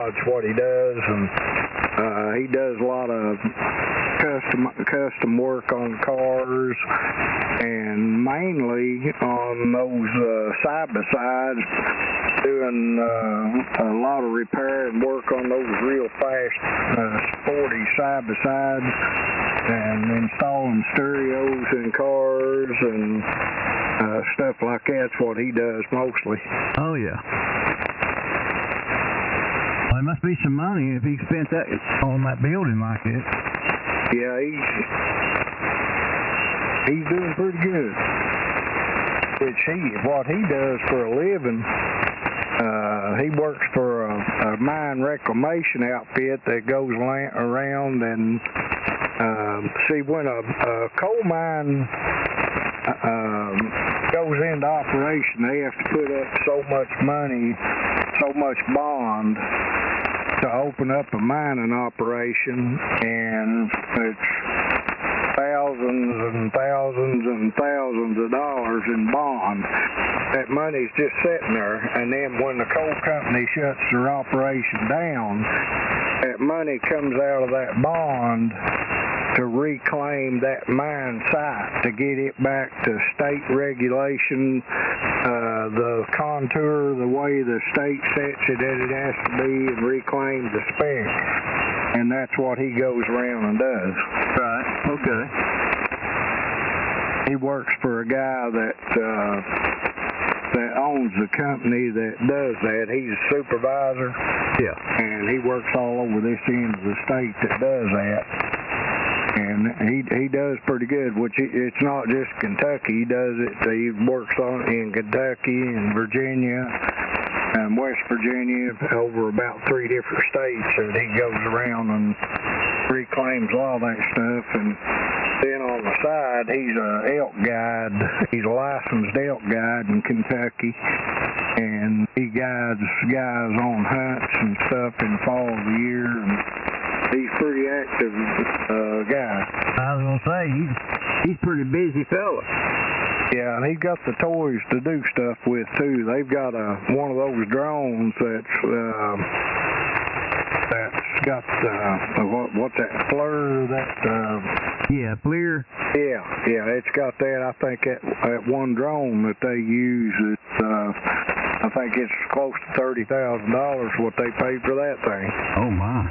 That's what he does, and he does a lot of custom work on cars, and mainly on those side-by-sides, doing a lot of repair and work on those real fast, sporty side-by-sides, and installing stereos in cars and stuff like that's what he does mostly. Oh, yeah. Well, there must be some money if he spent that on that building like it. Yeah, he's doing pretty good. What he does for a living, he works for a mine reclamation outfit that goes around and see when a coal mine goes into operation, they have to put up so much money, so much bond to open up a mining operation, and it's thousands and thousands and thousands of dollars in bond. That money's just sitting there, and then when the coal company shuts their operation down, that money comes out of that bond to reclaim that mine site, to get it back to state regulation, the contour, the way the state sets it that it has to be, and reclaim the spec. And that's what he goes around and does. Right, okay. He works for a guy that owns the company that does that. He's a supervisor. Yeah. And he works all over this end of the state that does that. And he does pretty good, which it's not just Kentucky. He does it. He works on it in Kentucky and Virginia and West Virginia, over about 3 different states that he goes around and reclaims all that stuff. And then on the side, he's an elk guide. He's a licensed elk guide in Kentucky, and he guides guys on hunts and stuff in the fall of the year. And he's a pretty active guy. I was going to say, he's a pretty busy fella. Yeah, and he's got the toys to do stuff with, too. They've got one of those drones that's got, what's that, FLIR, yeah, FLIR. Yeah, it's got that. I think that one drone that they use is, I think it's close to $30,000 what they pay for that thing. Oh, my.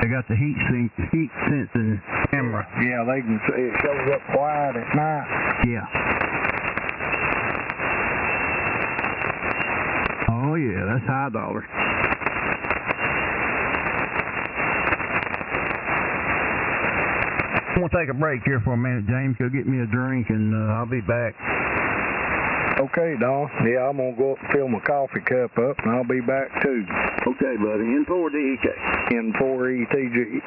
They got the heat sensing camera. Yeah, they can see it shows up quiet at night. Yeah. Oh yeah, that's high dollar. I'm gonna take a break here for a minute, James. Go get me a drink, and I'll be back. Okay, Don. Yeah, I'm gonna go up and fill my coffee cup up, and I'll be back too. Okay, buddy. N4DEK. N4ETG.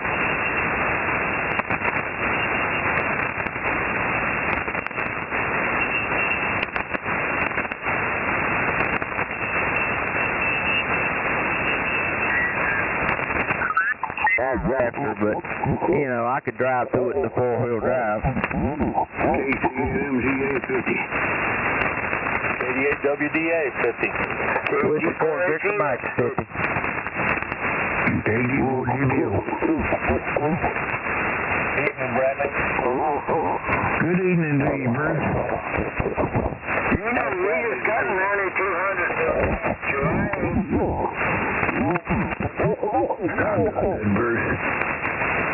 But, you know, I could drive through it in the 4-wheel drive. KCMGA 50. 88WDA 50. With the 4 Victor Mike 50. Evening, Bradley. Good evening to you, Bruce. You know, we just got 9,200.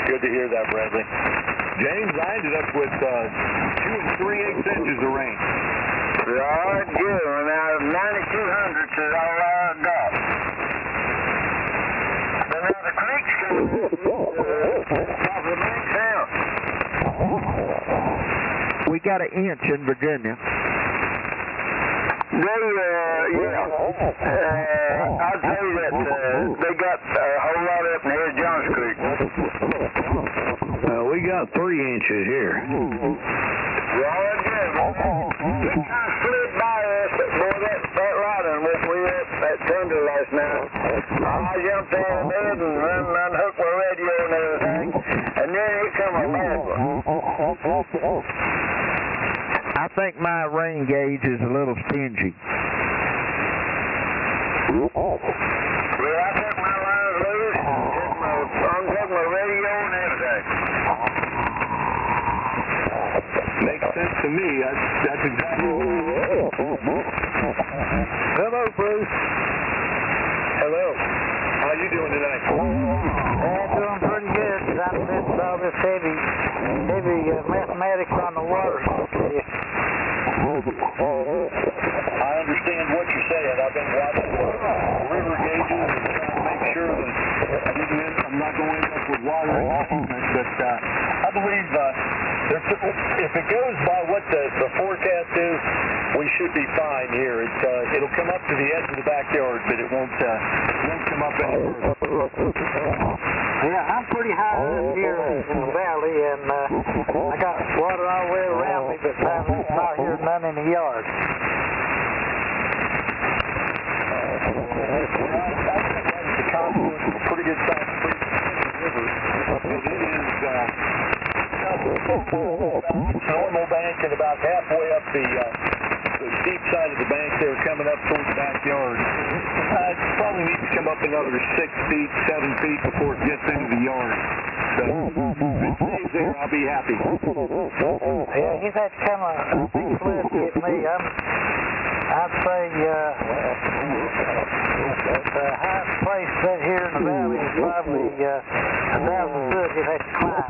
Good to hear that, Bradley. James, I ended up with 2 3/8 inches of rain. Right, good. Now, 9,200 is all I got. But now the creek's coming off the bank down. We got an inch in Virginia. I'll tell you that they got a whole lot up in here at Johns Creek. We got 3 inches here. Right, good. It kind of slid by us, but boy, that lightning woke me up, that thunder last night. I jumped out of bed and unhooked my radio and everything, and then here come a bad one. I think my rain gauge is a little stingy. Well, I think my to me. That's exactly what it is. Hello, Bruce. Hello. How you doing tonight? Doing pretty good. I'm listening to all this heavy mathematics on the water. I understand what you're saying. I've been watching the river gauges and trying to make sure that I'm not going to end up with water treatment. But I believe if it goes by what the forecast is, we should be fine here. It'll come up to the edge of the backyard, but it won't come up any further. Yeah, I'm pretty high up here in the valley, and I got water all the way around me, but not here, none in the yard. The confluence of a pretty good sized creek in the river. It is normal bank and about halfway up the steep side of the bank there, coming up towards the backyard. It probably needs to come up another 6 feet, 7 feet before it gets into the yard. So if it stays there, I'll be happy. Yeah, you've had to come a big flood to get me. I'd say the highest place right here in the valley is probably 1,000 foot you'd have to climb.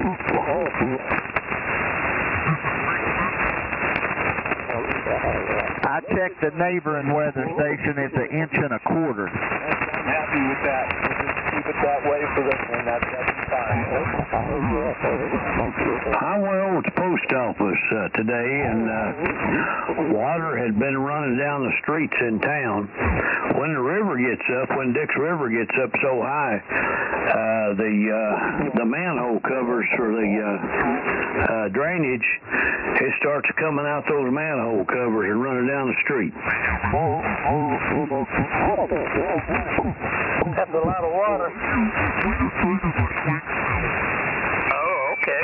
I checked the neighboring weather station. It's 1.25 inches. I'm happy with that. We'll just keep it that way for this one. That's fine. I went over to the post office today, and water had been running down the streets in town. When Dix River gets up so high, the manhole covers for the drainage, it starts coming out those manhole covers and running down the street. That's a lot of water. Oh, okay.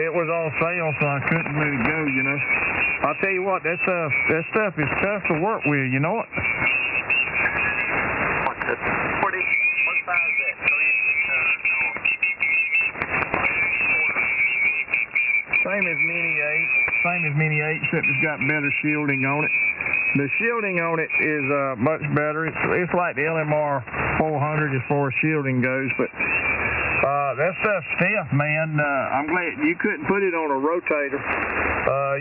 It was on sale, so I couldn't let it go, you know. I'll tell you what, that stuff is tough to work with, you know it? What size is that? 3 inches? Same as Mini 8, except it's got better shielding on it. The shielding on it is much better. It's like the LMR 400 as far as shielding goes, but that stuff's stiff, man. I'm glad you couldn't put it on a rotator.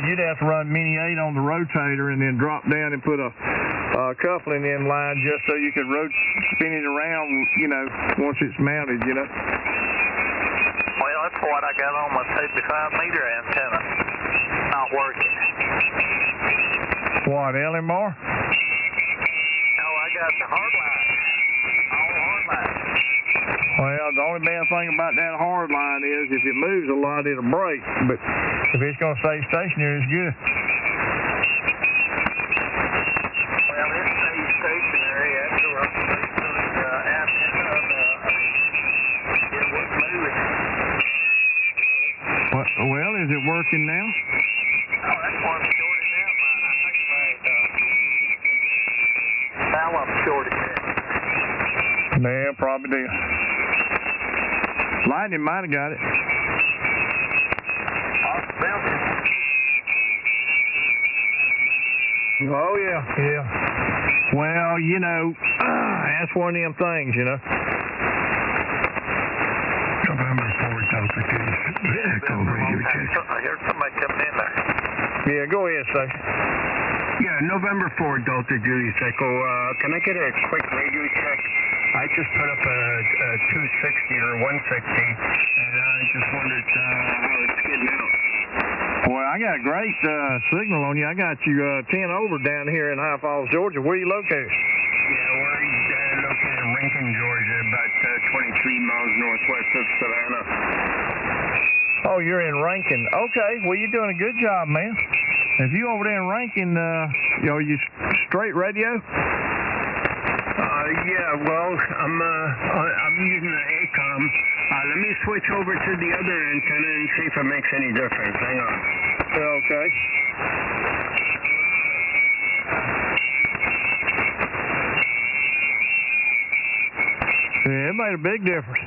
You'd have to run Mini 8 on the rotator and then drop down and put a coupling in line just so you could spin it around, you know, once it's mounted, you know. Well, that's what I got on my 55-meter antenna. Not working. What, LMR? No, I got the hard line. All hard line. Well, the only bad thing about that hard line is if it moves a lot, it'll break. But if it's going to stay stationary, it's good. Well, it stays stationary after I'm straight to the antenna. It was moving. Well, is it working now? Oh, that's one shorted out. I think my balance shorted out. Yeah, probably did. Lightning might have got it. Oh, yeah. Well, you know, that's one of them things, you know. November 4th, Delta Goose. Echo radio check. I heard somebody coming in there. Yeah, go ahead, Stacey. Yeah, November 4th, Delta Goose. Echo, can I get a quick radio check? I just put up a 260 or 160, and I just wondered how it's getting out. Well, I got a great signal on you. I got you 10 over down here in High Falls, Georgia. Where are you located? Yeah, we're located in Rankin, Georgia, about 23 miles northwest of Savannah. Oh, you're in Rankin. Okay, well, you're doing a good job, man. If you over there in Rankin, are you straight radio? Yeah, well, I'm using the ACOM. Let me switch over to the other antenna and see if it makes any difference. Hang on. Okay. Yeah, it made a big difference.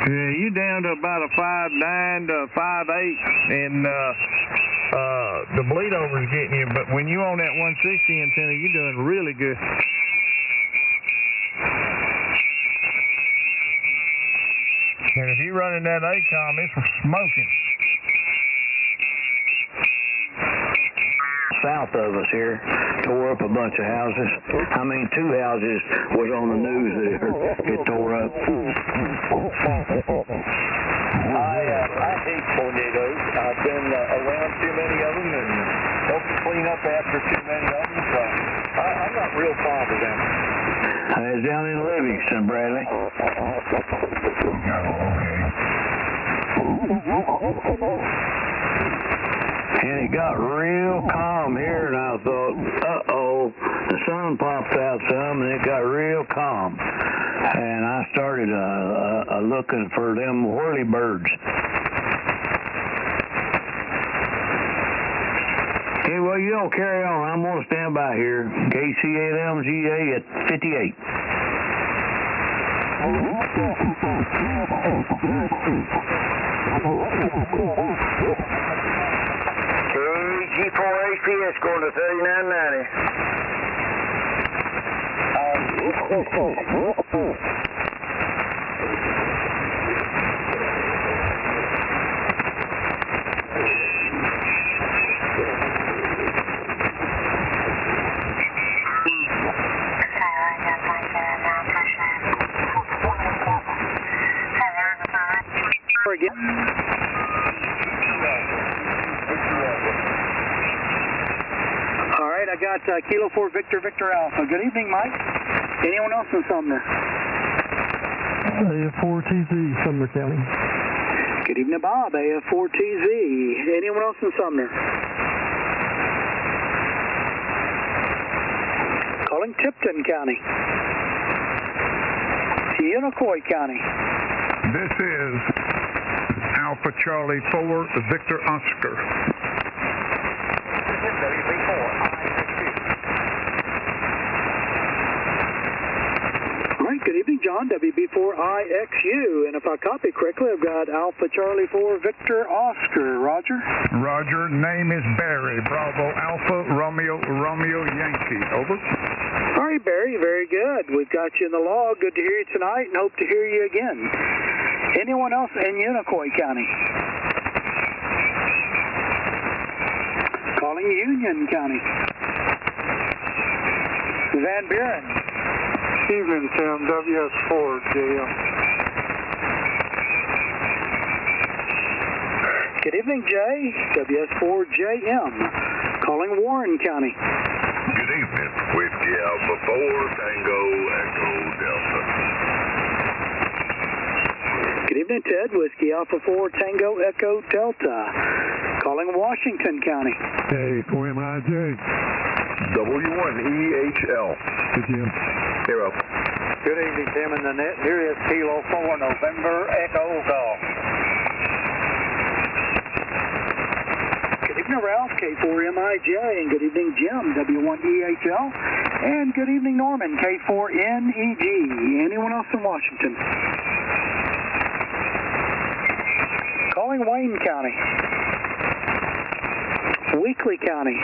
Yeah, you down to about a 5.9 to 5.8, and the bleed over is getting you. But when you on that 160 antenna, you're doing really good. And if you're running that ACOM, it's smoking. South of us here tore up a bunch of houses. I mean, 2 houses was on the news that it tore up. I hate tornadoes. I've been around too many of them and helped clean up after too many of them, so I'm not real fond of them. It's down in Livingston, Bradley. And it got real calm here, and I thought, uh-oh, the sun popped out some, and it got real calm. And I started looking for them whirlybirds. Anyway, you don't carry on. I'm going to stand by here. KCLMGA at 58. G4APS going to 3990. Again. All right, I got Kilo 4 Victor Alpha. Good evening, Mike. Anyone else in Sumner? AF4TZ, Sumner County. Good evening, Bob. AF4TZ. Anyone else in Sumner? Calling Tipton County. Unicoi County. This is Alpha Charlie 4, Victor Oscar. All right, good evening, John. WB4IXU. And if I copy correctly, I've got Alpha Charlie 4, Victor Oscar. Roger? Roger. Name is Barry. Bravo Alpha Romeo Yankee. Over. All right, Barry, very good. We've got you in the log. Good to hear you tonight and hope to hear you again. Anyone else in Unicoi County? Calling Union County. Van Buren. Evening, Tim. WS4JM. Good evening, Jay. WS4JM. Calling Warren County. Good evening. Whiskey Alpha 4, Tango Echo Delta. Good evening, Ted. Whiskey Alpha 4, Tango Echo Delta. Calling Washington County. Hey, OMIJ. W1EHL. Good, Jim. 0. Good evening, Tim, in the net. Here is Kilo 4 November Echo Golf. Good evening, Ralph, K4MIJ, and good evening, Jim, W1EHL, and good evening, Norman, K4NEG. Anyone else in Washington? Calling Wayne County. Weakley County.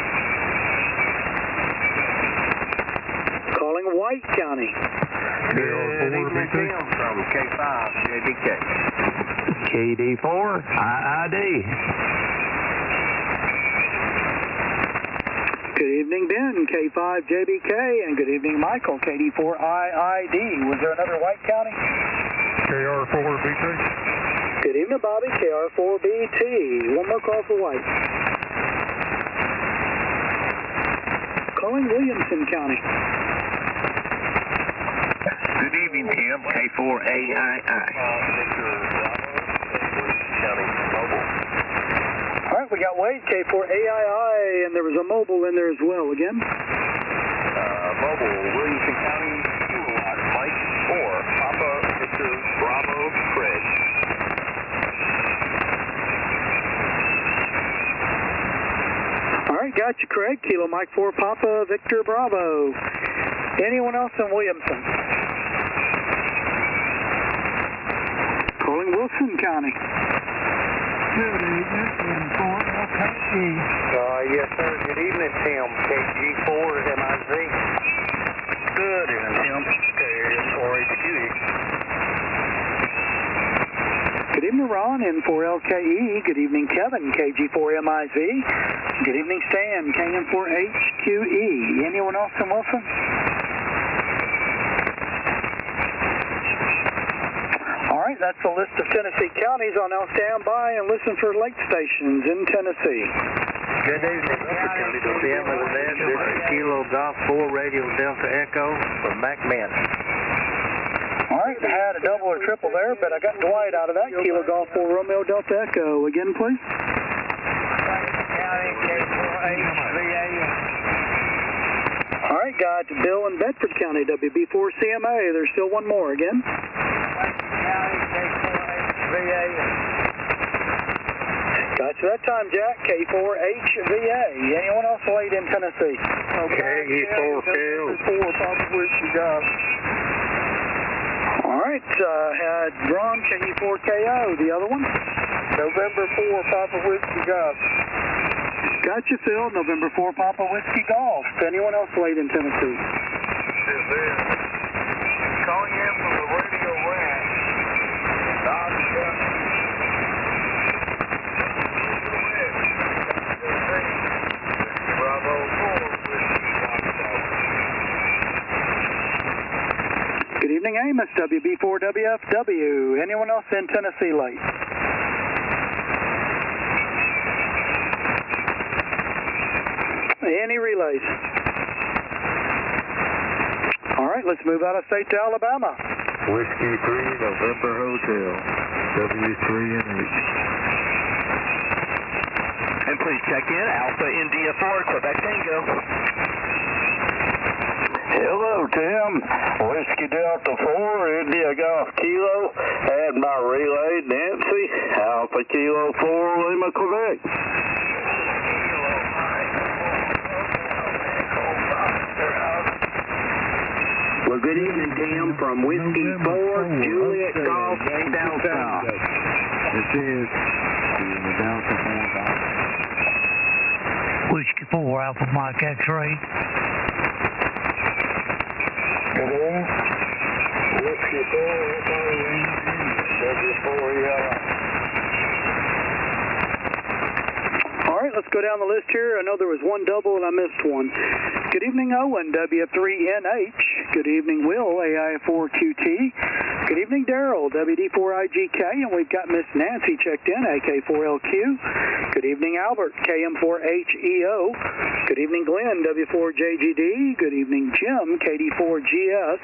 Calling White County. Good evening, Tim, from K5, JBK. KD4, IID. Good evening, Ben, K5JBK, and good evening, Michael, KD4IID. Was there another White County? KR4BT. Good evening, Bobby, KR4BT. One more call for White. Calling Williamson County. Good evening, Tim. K4AII. All right, we got Wade, K4AII, and there was a mobile in there as well. Again? Mobile, Williamson County, Kilowatt, Mike 4, Papa Victor Bravo Craig. All right, got you, Craig. Kilo Mike 4, Papa Victor Bravo. Anyone else in Williamson? Calling Wilson County. Good evening, Tim Ford, LKE. Yes, sir. Good evening, Tim. KG4MIZ. Good evening, Tim. KM4HQE. Good evening, Ron, N4LKE. Good evening, Kevin, KG4MIZ. Good evening, Stan, KM4HQE. Anyone else in Wilson? All right, that's the list of Tennessee counties. I'll now stand by and listen for lake stations in Tennessee. Good evening, Upper County to Tim of the Net. This is Kilo Golf 4 Radio Delta Echo from McMahon. All right, I had a double or triple there, but I got Dwight out of that. Kilo Golf 4 Romeo Delta Echo. Again, please. All right, got Bill in Bedford County, WB4CMA. There's still one more. Again. Got you that time, Jack. K4HVA. Anyone else late in Tennessee? KE4KO. 4 Papa Whiskey Golf. All right, had Ron, KE4KO. The other one? November 4 Papa Whiskey Golf. Got you, Phil. November 4 Papa Whiskey Golf. Anyone else late in Tennessee? Calling in from the radio ranch. Good evening, Amos, WB4WFW. Anyone else in Tennessee late? Any relays? All right, let's move out of state to Alabama. Whiskey 3, November Hotel, W3NH. And please check in Alpha India 4, Quebec Tango. Hello, Tim. Whiskey Delta 4, India Golf Kilo. Add my relay, Nancy. Alpha Kilo 4, Lima, Quebec. Well, good evening, Tim, from Whiskey 4, Juliet Golf Delta. This is the Delta 4. Whiskey 4, Alpha Mike X-Ray. Good evening. Whiskey 4, W4ELI. All right, let's go down the list here. I know there was one double and I missed one. Good evening, Owen, WF3NH. Good evening, Will, AI4QT. Good evening, Daryl, WD4IGK. And we've got Miss Nancy checked in, AK4LQ. Good evening, Albert, KM4HEO. Good evening, Glenn, W4JGD. Good evening, Jim, KD4GS.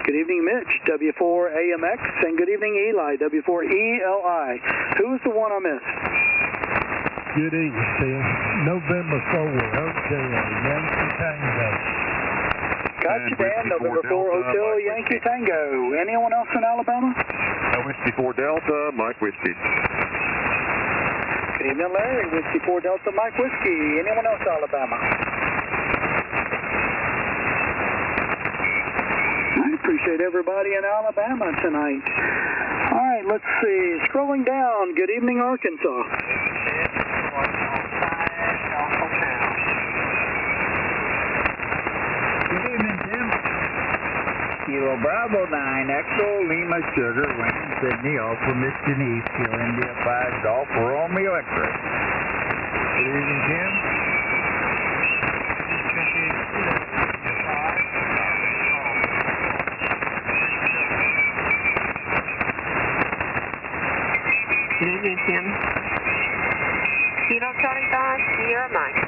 Good evening, Mitch, W4AMX. And good evening, Eli, W4ELI. Who was the one I missed? Good evening, Tim. November 4, Hotel, Yankee Tango. Got you, Dan. November 4 Hotel, Yankee Tango. Anyone else in Alabama? Whiskey 4 Delta, Mike Whiskey. Good evening, Larry. Whiskey 4 Delta, Mike Whiskey. Anyone else in Alabama? I appreciate everybody in Alabama tonight. All right, let's see. Scrolling down. Good evening, Arkansas. Good evening, Tim. Kilo Bravo 9, Echo Lima Sugar, Wayne, Sydney, Alpha Mr. East, Kilo India 5, Golf Romeo X-Ray. Good evening, Tim. Good evening, Tim. Kilo Charlie 5, Sierra Mike.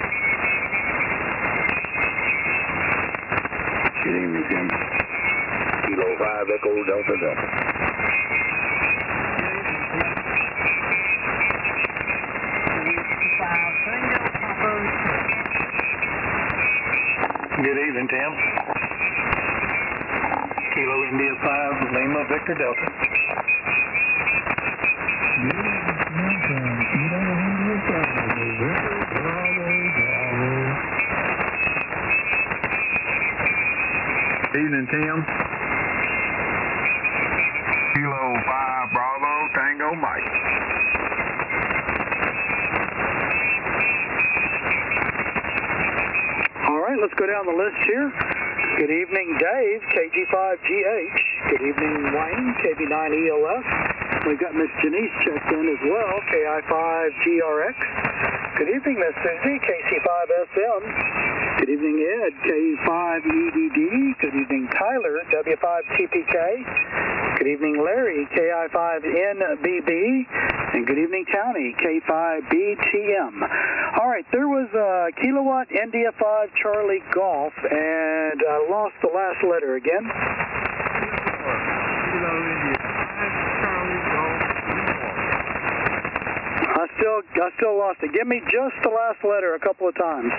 Good evening, Tim. Kilo 5, Echo Delta Delta. Good evening, Tim. Kilo India 5, Lima Victor Delta. Evening, Tim. Kilo 5 Bravo, right, let's go down the list here. Good evening, Dave, KG5GH. Good evening, Wayne, KB9EOF. We've got Miss Janice checked in as well, KI5GRX. Good evening, Miss Susie, KC5SM. Good evening, Ed, K5EDD. Good evening, Tyler, W5TPK. Good evening, Larry, KI5NBB. And good evening, Townie, K5BTM. All right, there was Kilowatt India 5 Charlie Golf, and I lost the last letter again. Kilo India 5 Charlie Golf uniform. I still lost it. Give me just the last letter a couple of times.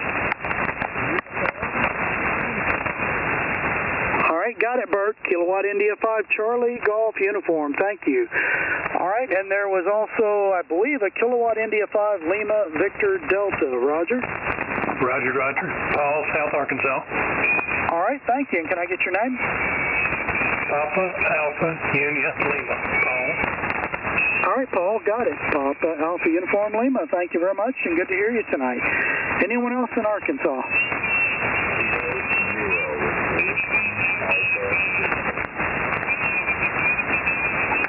All right, got it, Bert. Kilowatt India 5 Charlie Golf uniform. Thank you. All right, and there was also, I believe, a Kilowatt India 5 Lima Victor Delta. Roger? Roger, Roger. Paul, South Arkansas. All right, thank you. And can I get your name? Papa Alpha Union Lima. Paul. All right, Paul, got it. Papa Alpha Uniform Lima. Thank you very much, and good to hear you tonight. Anyone else in Arkansas?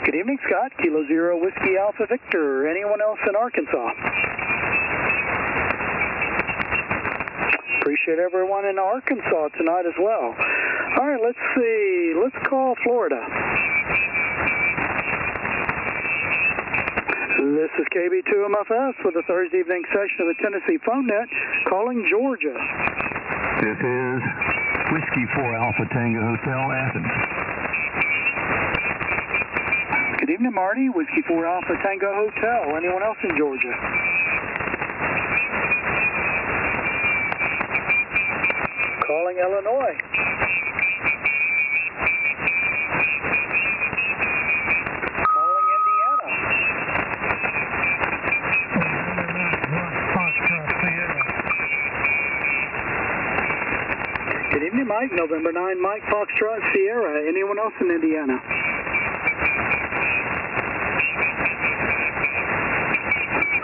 Good evening, Scott. Kilo Zero Whiskey Alpha Victor. Anyone else in Arkansas? Appreciate everyone in Arkansas tonight as well. All right, let's see. Let's call Florida. This is KB2MFS with the Thursday evening session of the Tennessee Phone Net calling Georgia. This is Whiskey 4 Alpha Tango Hotel, Athens. Good evening, Marty. Whiskey 4 Alpha Tango Hotel. Anyone else in Georgia? Calling Illinois. Calling Indiana. Good evening, Mike. November 9, Mike Foxtrot Sierra. Anyone else in Indiana?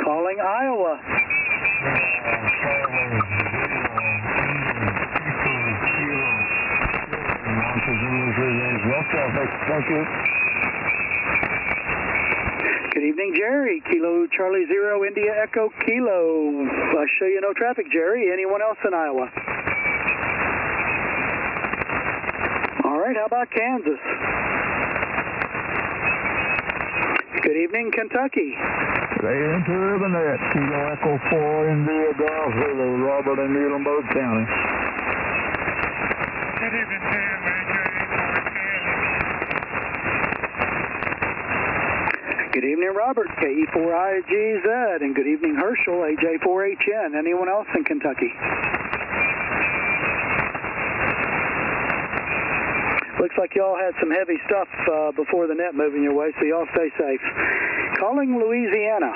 Calling Iowa. Thank you. Good evening, Jerry. Kilo Charlie Zero India Echo Kilo. I show you no traffic, Jerry. Anyone else in Iowa? All right, how about Kansas? Good evening, Kentucky. They enter the net. Kilo Echo 4 India Golf Zulu, Robert in Muhlenberg County. Good evening, Tim. Good evening, Robert, KE4IGZ, and good evening, Herschel, AJ4HN. Anyone else in Kentucky? Looks like y'all had some heavy stuff before the net moving your way, so y'all stay safe. Calling Louisiana.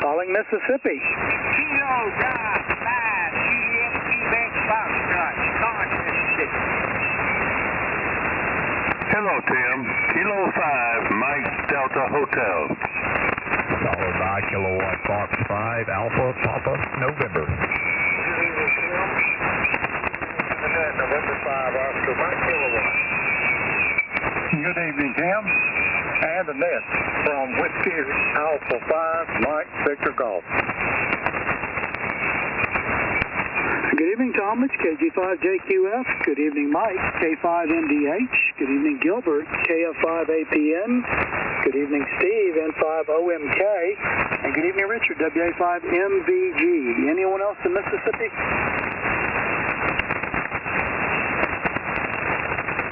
Calling Mississippi. Kilo Golf 5 Juliet Quebec Foxtrot, Mississippi. Hello, Tim. Kilo 5 Mike Delta Hotel. Followed by Kilowatt Fox 5 Alpha Papa November. November 5 Oscar Mike Kilowatt. Good evening, Tim. And Annette from Whiskey Alpha 5 Mike Victor Golf. Good evening, Tom. It's KG5JQF. Good evening, Mike, K5MDH. Good evening, Gilbert, KF5APN. Good evening, Steve, N5OMK. And good evening, Richard, WA5MVG. Anyone else in Mississippi?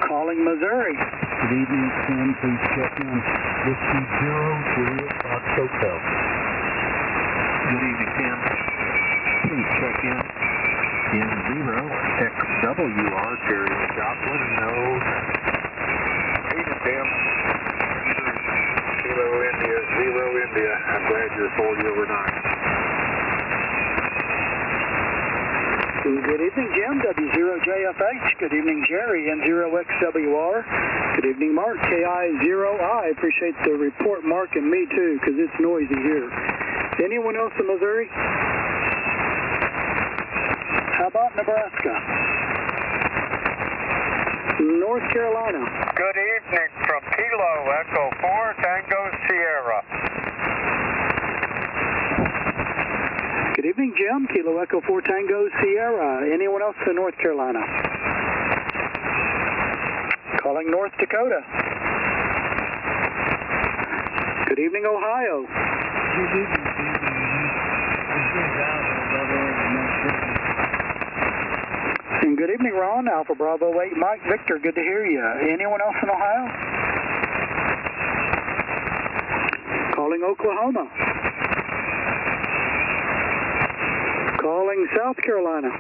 Calling Missouri. Good evening, Tim. Please check in. Whiskey 0 Juliet Fox Hotel. Good evening, Tim. Please check in. N0 XWR Cherry Joplin, no. Evening, Tim. Kilo India, 0 India. I'm glad you're 40 overnight. Good evening, Jim, W0JFH. Good evening, Jerry, N0XWR. Good evening, Mark, KI0I. Appreciate the report, Mark, and me too, because it's noisy here. Anyone else in Missouri? How about Nebraska? North Carolina. Good evening from Kilo Echo 4 Tango Sierra. Good evening, Jim. Kilo Echo 4 Tango Sierra. Anyone else in North Carolina? Calling North Dakota. Good evening, Ohio. Good evening, And good evening, Ron. Alpha Bravo 8 Mike Victor. Good to hear you. Anyone else in Ohio? Calling Oklahoma. Calling South Carolina.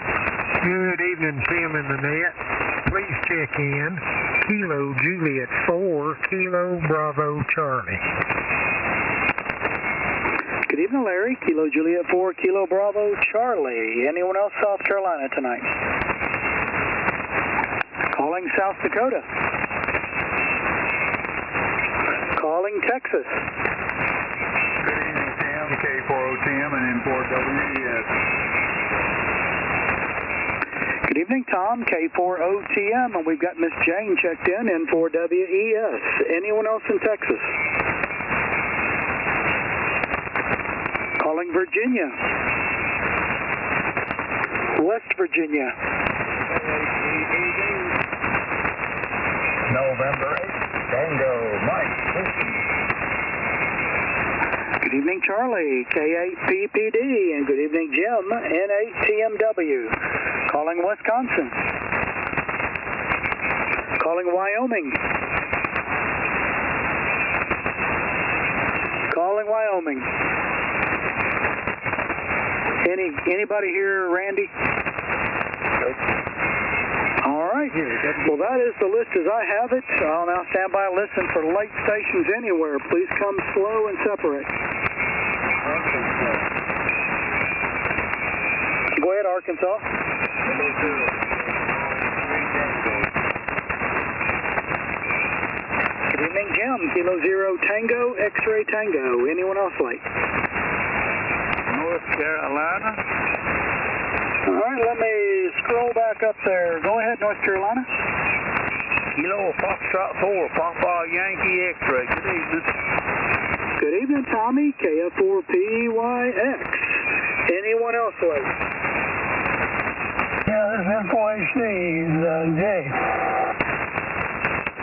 Good evening, Tim in the net. Please check in. Kilo Juliet 4, Kilo Bravo Charlie. Good evening, Larry. Kilo Juliet 4, Kilo Bravo Charlie. Anyone else South Carolina tonight? Calling South Dakota. Calling Texas. Good evening, Tim. K4OTM and N4WES. Good evening, Tom. K4OTM, and we've got Miss Jane checked in, N4WES. Anyone else in Texas? Calling Virginia. West Virginia. November 8th, Tango, Mike, Whiskey. Good evening, Charlie, K8PPD, and good evening, Jim, N8TMW. Calling Wisconsin. Calling Wyoming. Calling Wyoming. Anybody here, Randy? All right. Well, that is the list as I have it. I'll now stand by and listen for late stations anywhere. Please come slow and separate. Go ahead, Arkansas. Good evening, Jim. Kilo Zero Tango, X-Ray Tango. Anyone else late? North Carolina. All right, let me scroll back up there. Go ahead, North Carolina. Kilo Foxtrot 4, Papa Yankee X-Ray. Good evening. Good evening, Tommy, KF4PYX. Anyone else late? Yeah, this is N4HD, Jay.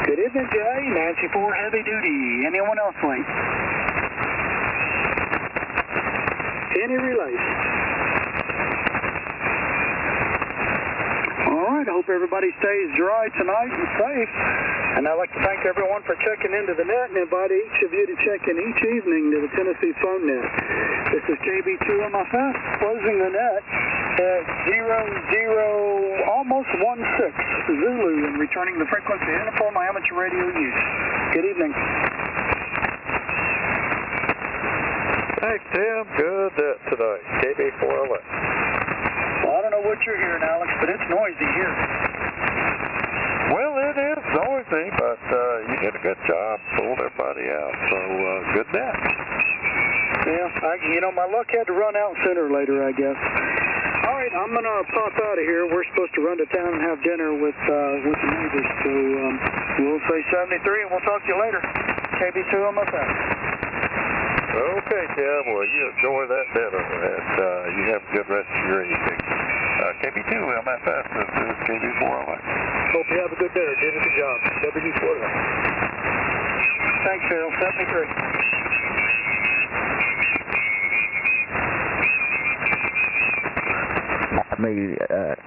Good evening, Jay. Nancy 4 Heavy Duty. Anyone else late? Any relays? All right, I hope everybody stays dry tonight and safe. And I'd like to thank everyone for checking into the net and invite each of you to check in each evening to the Tennessee phone net. This is KB2MFF closing the net at 00, almost 16 Zulu, and returning the frequency uniform amateur radio use. Good evening. Thanks, Tim. Good tonight. KB4LA. Well, I don't know what you're hearing, Alex, but it's noisy here. Well, it is noisy, but you did a good job. Pulled everybody out. So, good net. Yeah, my luck had to run out sooner or later, I guess. All right, I'm going to pop out of here. We're supposed to run to town and have dinner with the neighbors. So we'll say 73, and we'll talk to you later. KB2MFF. Okay, Tim. Well, you enjoy that dinner, and you have a good rest of your evening. KB2MFF, this is KB4LA. Hope you have a good dinner. Did a good job. W4LA. Thanks, Phil. 73.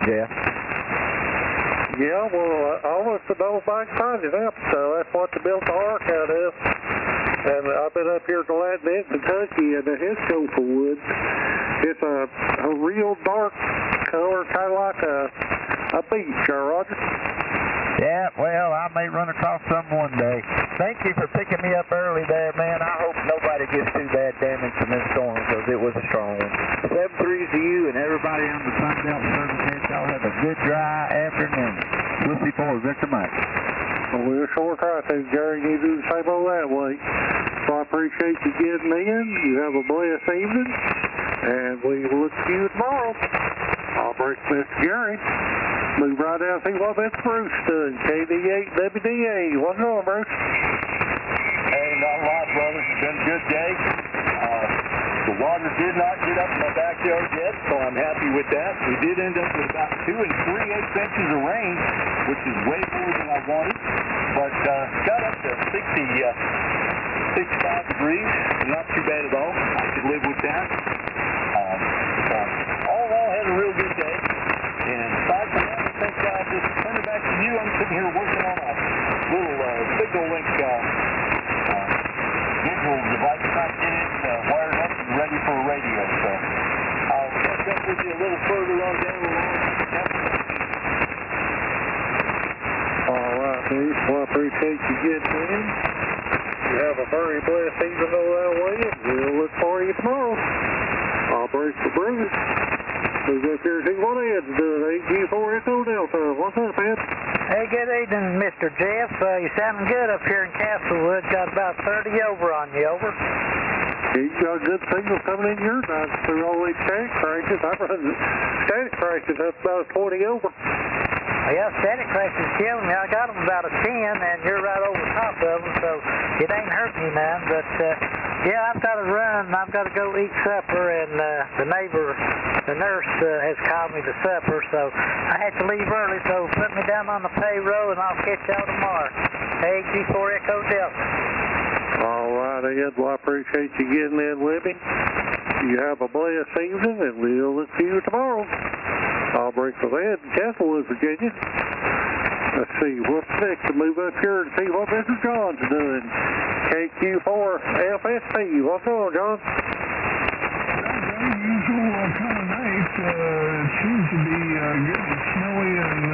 Jeff. Yeah, well, I almost know back finding up, so that's what they built the ark out of. And I've been up here to Latin, Kentucky, and the Hiscofa Woods. It's a real dark color, kind of like a beach, Roger. Yeah, well, I may run across some one day. Thank you for picking me up early there, man. I hope nobody gets too bad damage from this storm, because it was a strong one. 7-3 to you and everybody on the Sun Belt Service Net. Y'all have a good, dry afternoon. Whiskey 4, Victor Mike. Well, we'll sure try to, Gary. You do the same over that way. So I appreciate you getting in. You have a blessed evening, and we will look to you tomorrow. break Mr. Gary. Move right down and see what Mr. Bruce doing. KD8WDA. What's going on, Bruce? Hey, not a lot, brother. It's been a good day. The water did not get up in my backyard yet, so I'm happy with that. We did end up with about 2 3/8 inches of rain, which is way more than I wanted, but got up to 65 degrees. Not too bad at all. I could live with that. All in all, had a real good day. And aside from that, I think I just turn it back to you. I'm sitting here working on a little signal link digital device, trying to get it wired up and ready for a radio. So I'll catch up with you a little further on down the line. All right, Bruce. Well, I appreciate you getting in. You have a very blessed evening over that way, and we'll look for you tomorrow. I'll break for Bruce. Move up here and see what Ed's doing. 8G4 Echo Delta. What's up, Ed? Hey, good evening, Mr. Jeff. You sounding good up here in Castlewood. Got about 30 over on you, over. You got good signal coming in your side through all these static crashes. I'm running static crashes up about 20 over. Yeah, static crashes killing me. I got them about a 10, and you're right over top of them, so it ain't hurting you none. But, yeah, I've got to run. I've got to go eat supper, and the nurse has called me to supper, so I had to leave early, so put me down on the payroll, and I'll catch y'all tomorrow. HG4 Echo Delta. All right, Ed. Well, I appreciate you getting in with me. You have a blessed evening, and we'll look for you tomorrow. I'll break for Ed in Castlewood, Virginia. Let's see, what's next? To move up here and see what Mr. John's doing. KQ4FSP. What's going on, John? Usual kind of night. It seems to be getting snowy and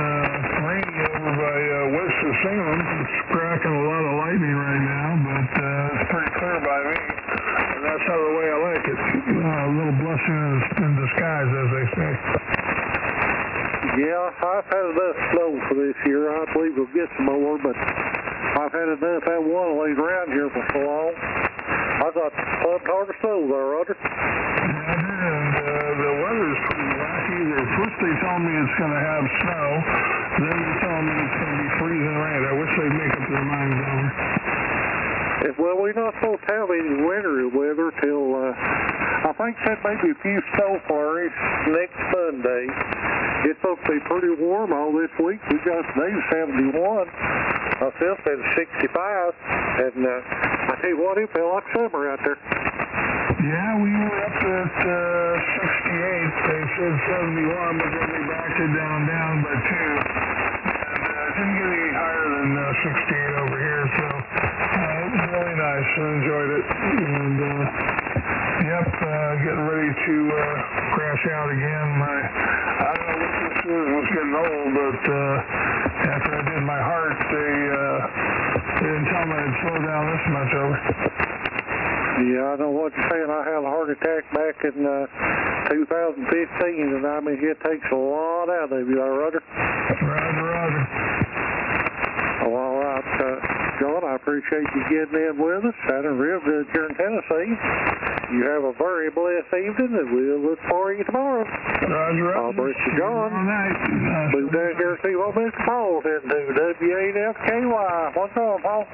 rainy over by west of Salem. It's cracking a lot of lightning right now, but it's pretty clear by me. And that's not the way I like it. A little blessing in disguise, as they say. Yeah, I've had enough snow for this year. I believe we'll get some more, but I've had enough. That one laid around here for so long. I got pumped hard of snow there, Roger. And the weather's pretty wacky. First they told me it's going to have snow. Then they told me it's going to be freezing rain. I wish they'd make up their minds over. Well, we're not supposed to have any winter weather till, I think said maybe a few snow flurries next Sunday. It's supposed to be pretty warm all this week. We got today 71. Myself said 65. And I tell you what, it felt like summer out there. Yeah, we were up at 68. They said 71, but then they backed it down by 2. And it didn't get any higher than 68 over here, so it was really nice. I enjoyed it. And, yep, getting ready to crash out again. I don't know what this was getting old, but after I did my heart, they didn't tell me I'd slow down this much over. Yeah, I know what you're saying. I had a heart attack back in 2015, and I mean, it takes a lot out of you, Roger. Roger. Oh, all right, John, I appreciate you getting in with us. Sounding real good here in Tennessee. You have a very blessed evening, and we'll look for you tomorrow. Roger. I'll break you, John. Move down here and see what Mr. Paul's into. W8FKY. What's on, Paul?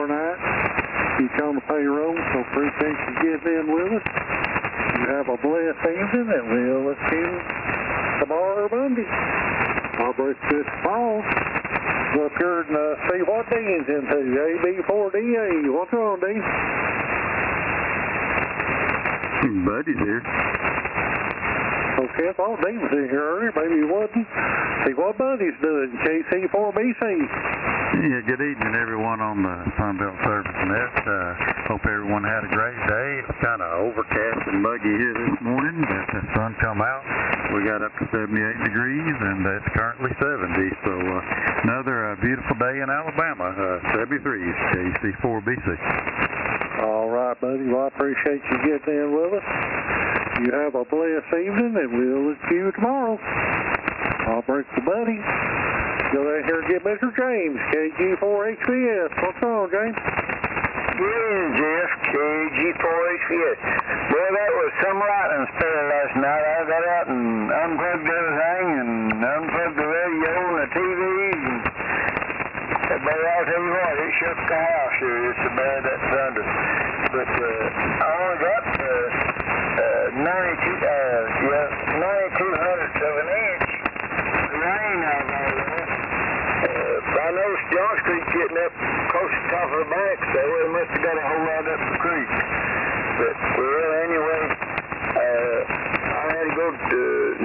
tomorrow night. He's on the payroll, so appreciate you getting in with us. You have a blessed evening, and we'll see you tomorrow or Monday. I'll break this fall. Go up here and see what Dean's into. AB4DA. What's wrong, Dean? Buddy's here. Okay, I thought Dean was in here earlier. Maybe he wasn't. See what Buddy's doing. KC4BC. Yeah, good evening, everyone on the Sunbelt Service Net. Hope everyone had a great day. It was kind of overcast and muggy here this morning, but the sun come out. We got up to 78 degrees, and it's currently 70. So another beautiful day in Alabama. 73s, KC4BC. All right, buddy. Well, I appreciate you getting in with us. You have a blessed evening, and we'll see you tomorrow. I'll break the buddy. Go down here and get Mr. James, KG4HVS. What's wrong, James? Good evening, Jeff. KG4HVS. Boy, that was some lightning spell last night. I got out and unplugged everything and unplugged the radio and the TVs. But I'll tell you what, it shook the house here. It's so bad that thunder. But I only got 92 hundredths of an inch rain out there. I noticed John Street's getting up close to the top of the bank, so it must have got a whole lot up the creek. But, well, anyway, I had to go to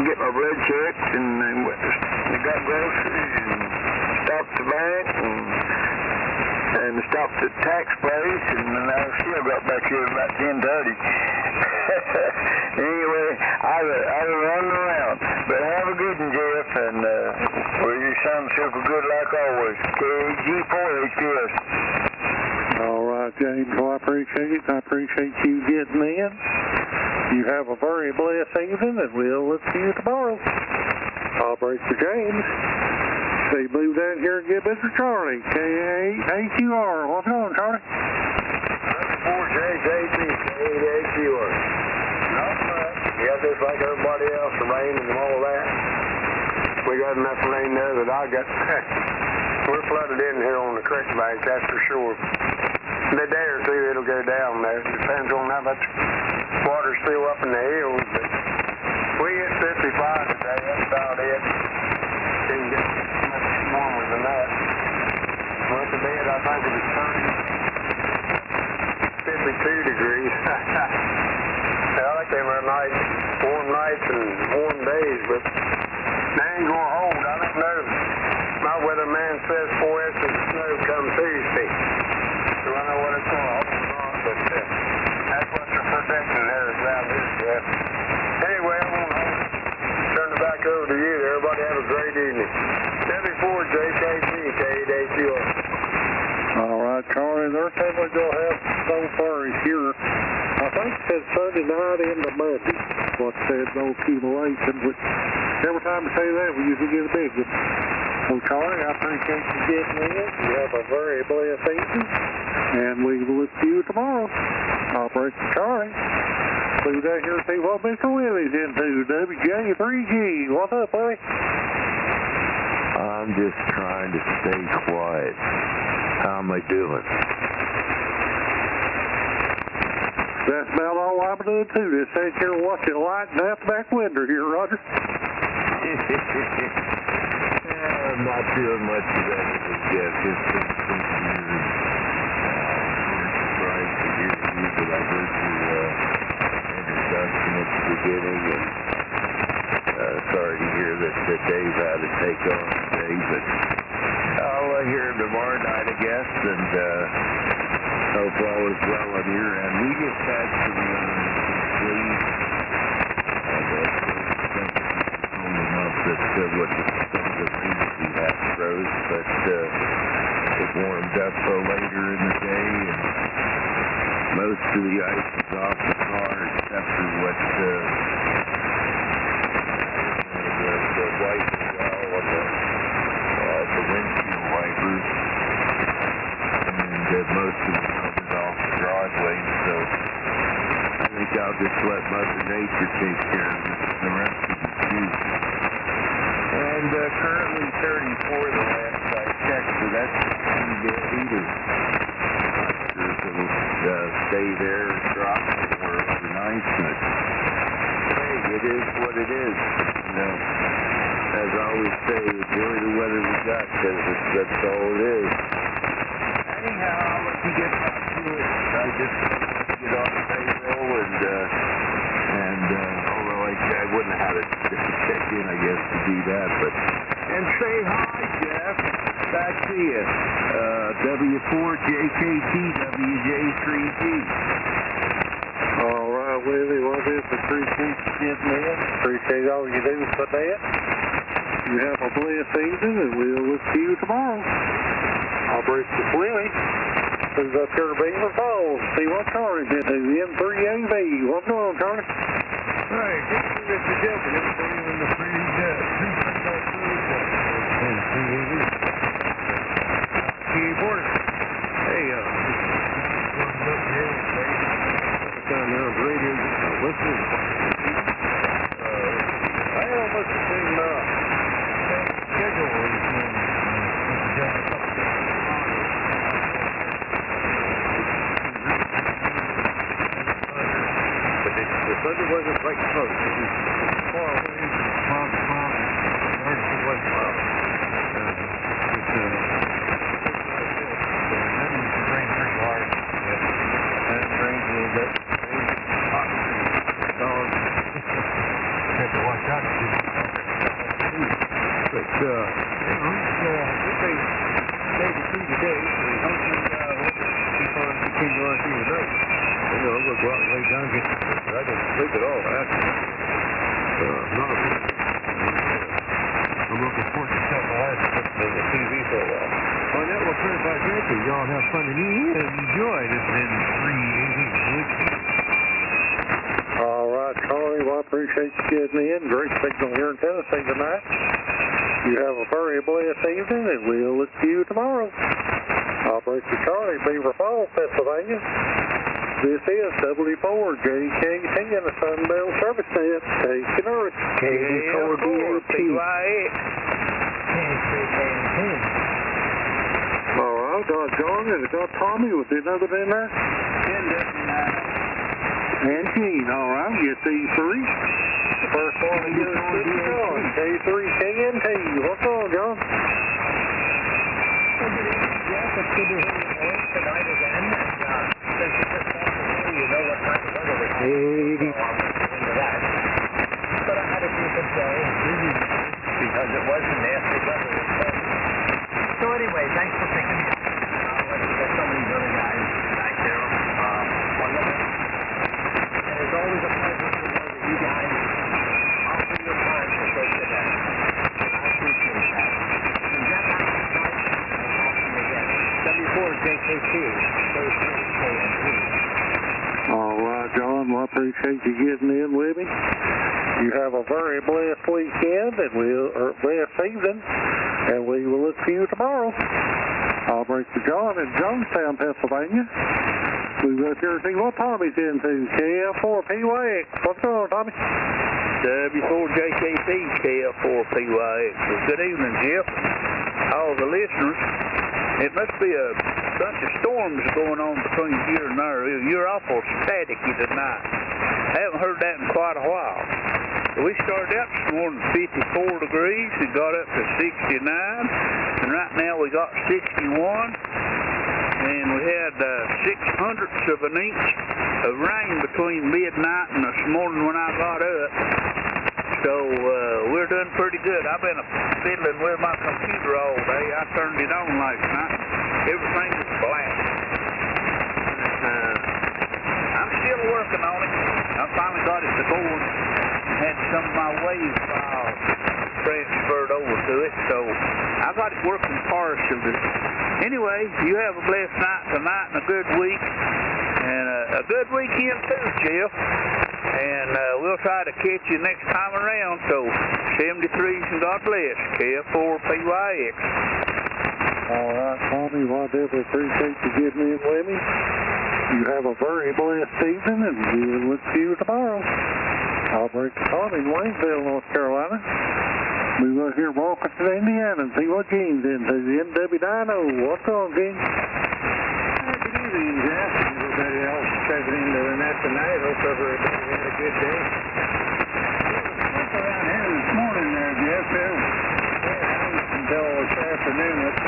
get my blood checked, and I got groceries, and stopped the bank, and stopped at the tax place, and I still got back here about 10:30. Anyway, I was running around. But have a good one, Jeff, and you sound super good like always. KG4HPS. All right, James. Well, I appreciate it. I appreciate you getting in. You have a very blessed evening, and we'll see you tomorrow. I'll break for James. Say, move down here and get Mr. Charlie. K8AQR. What's on, Charlie? 4JJT, K8AQR. Not much. Yeah, just like everybody else, the rain and all that. We got enough rain there that I got. We're flooded in here on the creek bank, that's for sure. In a day or two, it'll go down there. It depends on how much water's still up in the hills. But we hit 55 today. That's about it. Didn't get much warmer than that. Went to bed, I think it was 52 degrees. I like them are nice, warm nights and warm days, but they ain't going to hold. I don't know. My weatherman says 4 inches of snow come Tuesday. So I know what it's going to hold on, but that's what they're protecting there around here, Jeff. Anyway, I'm going to turn it back over to you. Everybody have a great evening. 74JKG, K8AQR. All right, Charlie, they're probably going to have so far as here. I think it said Sunday night into Monday. What said no accumulation, which every time we say that, we usually get a big one. So, Charlie, I appreciate you getting in. You have a very blessed evening, and we will see you tomorrow. I'll break for Charlie. Move down here and see what Mr. Willie's into. WJ3G. What's up, Willie? I'm just trying to stay quiet. How am I doing? That's about all I'm doing, too. Just sitting here watching lights out the back window here, Roger. I'm not doing much of that, Jeff. Just been thinking surprised to hear you, but I heard your introduction at the beginning, and sorry to hear that Dave had to take on today, but I'll hear him tomorrow night, I guess, and hope all is well on your end. We just had some sleep. What some of the previously had froze, but it warmed up later in the day, and most of the ice is off the car except for what the wiper well on the windshield wipers, and most of the stuff is off the driveway, so I think I'll just let Mother Nature take care of it. The rest of the too. And currently 34 the last I checked, so that's pretty good either. stay there and drop somewhere overnight. But hey, it is what it is. You know, as I always say, enjoy the weather we got, because that's all it is. Anyhow, I'll let you get back to it. I just get on the payroll and although I wouldn't have had to check in, I guess, to do that, but and say hi, Jeff. Back to you. W4JKT WJ3G. All right, Willie, well, this appreciate you getting in. Appreciate all you do for that. You have a blessed evening, and we'll look to you tomorrow. Operator Willie, who's up here to Beaver Falls. See what Charlie's into. M3AV. What's going on, Charlie? Hey, thank you, Mr. Jeff, and everybody on the free keyboard. Hey, down there on the radio, listening. I almost seen schedule this morning. But the thunder wasn't quite close. It was far away from the pond. It was wild. Y'all have fun and enjoy this All right, Charlie, well, I appreciate you getting in. Great signal here in Tennessee tonight. You have a very blessed evening, and we'll look to you tomorrow. Operator Charlie, Beaver Falls, Pennsylvania. This is W4JKT and the Sunbelt Service Net. Take it earth. KD4DAT. All right, got John and got Tommy. Was there another in there? And Gene. All right, get these three. The first one is John. K3KNT. What's on, John? Good evening, Jeff. It's good to hear your voice tonight again. Since you just talked to me, you know what type of weather we have. Into that. But I had a few concerns because it was nasty weather. So anyway, thanks for picking me up. There's so many other guys back there. Wonderful. And it's always a pleasure to know that you guys offer your time to take the day. I appreciate that. And Jeff, I'm excited to talk to you again. W4JKT, K3KNT. All right, John. Well, I appreciate you getting in with me. You have a very blessed weekend, and blessed evening, and we will look for you tomorrow. Operator John in Jonestown, Pennsylvania. We've got here to see what Tommy's into. KF4PYX. What's going on, Tommy? W4JKT, KF4PYX. Well, good evening, Jeff. All the listeners. It must be a bunch of storms going on between here and there. You're awful staticky tonight. I haven't heard that in quite a while. We started out this morning at 54 degrees and got up to 69, and right now we got 61, and we had 0.06 of an inch of rain between midnight and this morning when I got up. So we're doing pretty good. I've been fiddling with my computer all day. I turned it on last night. Everything was black. I'm still working on it. I finally got it to going. Had some of my wave files transferred over to it, so I got it working partially. Anyway, you have a blessed night tonight and a good week, and a good weekend too, Jeff. And we'll try to catch you next time around. So 73s and God bless. KF4PYX. All right, Tommy. Well, I definitely appreciate you getting in with me. You have a very blessed evening, and we'll look to you tomorrow. Operator Tommy in Waynesville, North Carolina. We will hear Walkerton, Indiana, and see what Gene's into. The NW Dino. What's on, Gene? Good evening, Jeff, and everybody else. tonight. Hope everybody had a good day. Around here this morning there, Jeff. Until this afternoon, it's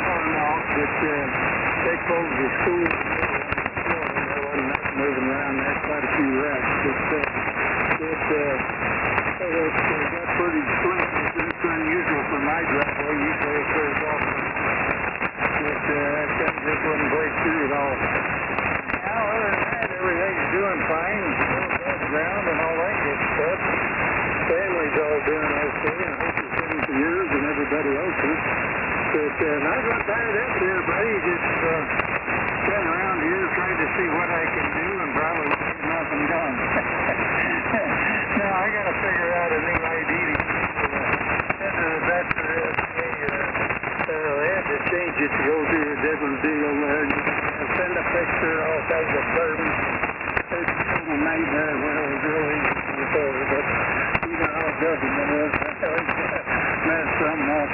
on and off. They closed the school. There wasn't nothing moving around there. Quite a few wrecks. It got pretty slick. It's unusual for my driveway. Usually it goes off. That thing just wouldn't break through at all. Now, other than that, everything's doing fine. Above ground and all that good stuff. Family's all doing okay, and I hope the same for yours and everybody else's. But I got tired up there, buddy. Just sitting around here trying to see what I can do, and probably get nothing done. Now, I got to figure out a new ID to use for that's the they had to change it to go through a different deal there. Send a picture, all kinds of garbage. It's a nightmare when it was really easy before, but you know how government is. Mess something up.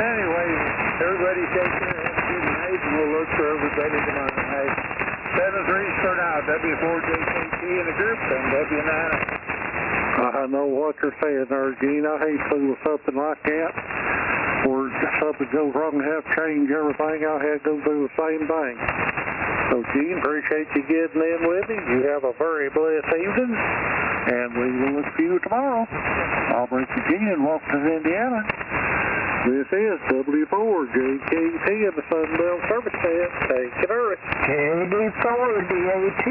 Anyway, everybody take care. Have a good night, and we'll look for everybody tomorrow night. 7-3 for now. W4JKT in the group, and W9. I know what you're saying there, Gene. I hate fooling with something like that. Or something goes wrong and have to change everything. I had to go through the same thing. So, Gene, appreciate you getting in with me. You have a very blessed evening, and we will look for you tomorrow. I'll bring you Gene in Washington, Indiana. This is W4JKT in the Sunbelt Service Stand. Take it early. KD4DAT.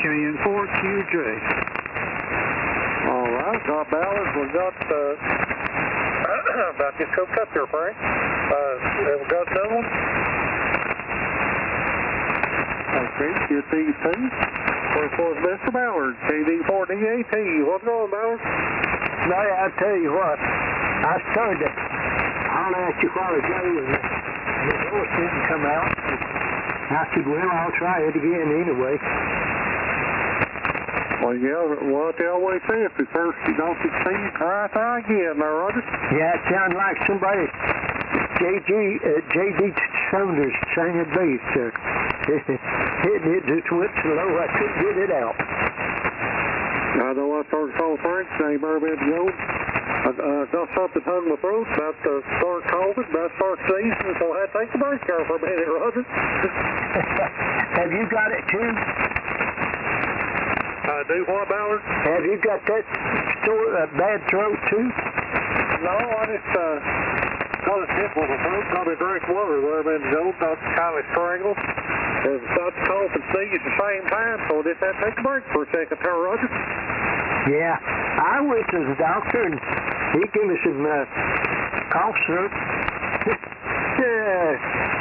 KN4QJ. All right, got balance. We got about this cooked up here, Frank. Have we got another one? Okay, get these two. First one's Mr. Ballard, KD4DAT. What's going on, Ballard? No, I tell you what, I started to holler at you a while ago, and the voice didn't come out. I said, well, I'll try it again anyway. Well, yeah, what they always say, if you first you don't succeed, try again, now, Roger. Yeah, it sounded like somebody, J.D. Saunders sang a bass. It just went slow. I couldn't get it out. I know I started calling Frank's name earlier ago. I got something hung my throat, about to start coughing, about to start sneezing, so I had to take the break there for a minute, Roger. Have you got it too? Do what, Ballard? Have you got that bad throat too? No, I just got a tip on my throat, got to drink water there a minute ago, got kind of strangled. And stopped to cough and sneeze at the same time, so I just had to take a break for a second there, Roger. Yeah, I went to the doctor and he gave me some cough syrup.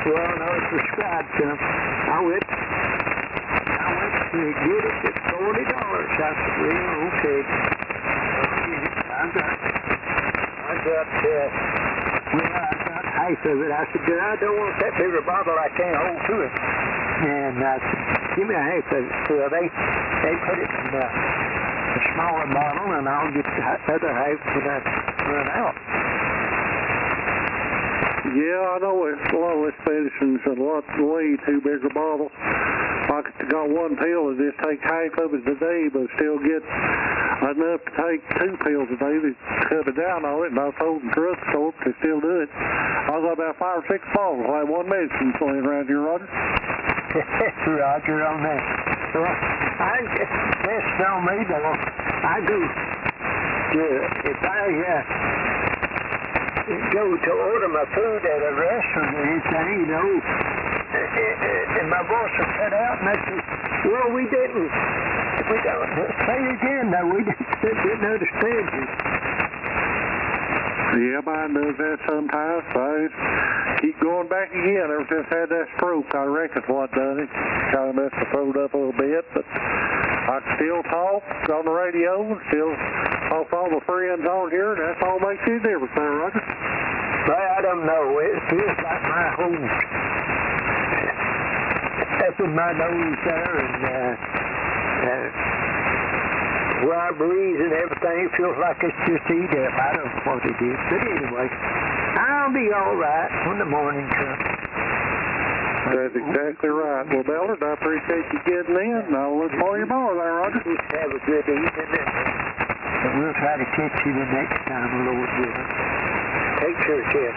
Well, no, it's prescribed some. I went to get it at $40. I said, well, okay. I got half of it. I said, I don't want that bigger bottle. I can't hold to it. And I said, give me a half of it. So they put it in a smaller bottle, and I'll get the other half when I run out. Yeah, I know it's a lot of this medicine's a lot way too big a bottle. I got one pill and just take half of it a day, but still get enough to take 2 pills a day to cut it down on it, and I told the drugstore to still do it. I got about 5 or 6 bottles. I have one medicine laying around here, Roger. Roger on that. Well, that's on me, though. I do. If I go to order my food at a restaurant or anything, you know, and my voice will cut out, and I say, well, we don't, say again, no, we didn't understand you. Yeah, mine does that sometimes. I keep going back again ever since I had that stroke. I reckon what done it. Kind of messed my throat up a little bit, but I can still talk on the radio and still talk to all my friends on here, and that's all makes any difference there, Roger. Well, I don't know. It feels like my whole up in my nose there, and where I breathe and everything, it feels like it's just heat up. I don't know what it is. But anyway, I'll be all right when the morning comes. That's exactly right. Well, Ballard, I appreciate you getting in, and I'll look for your ball there, Roger. Have a good evening, and we'll try to catch you the next time, Lord willing. Take care, Jeff.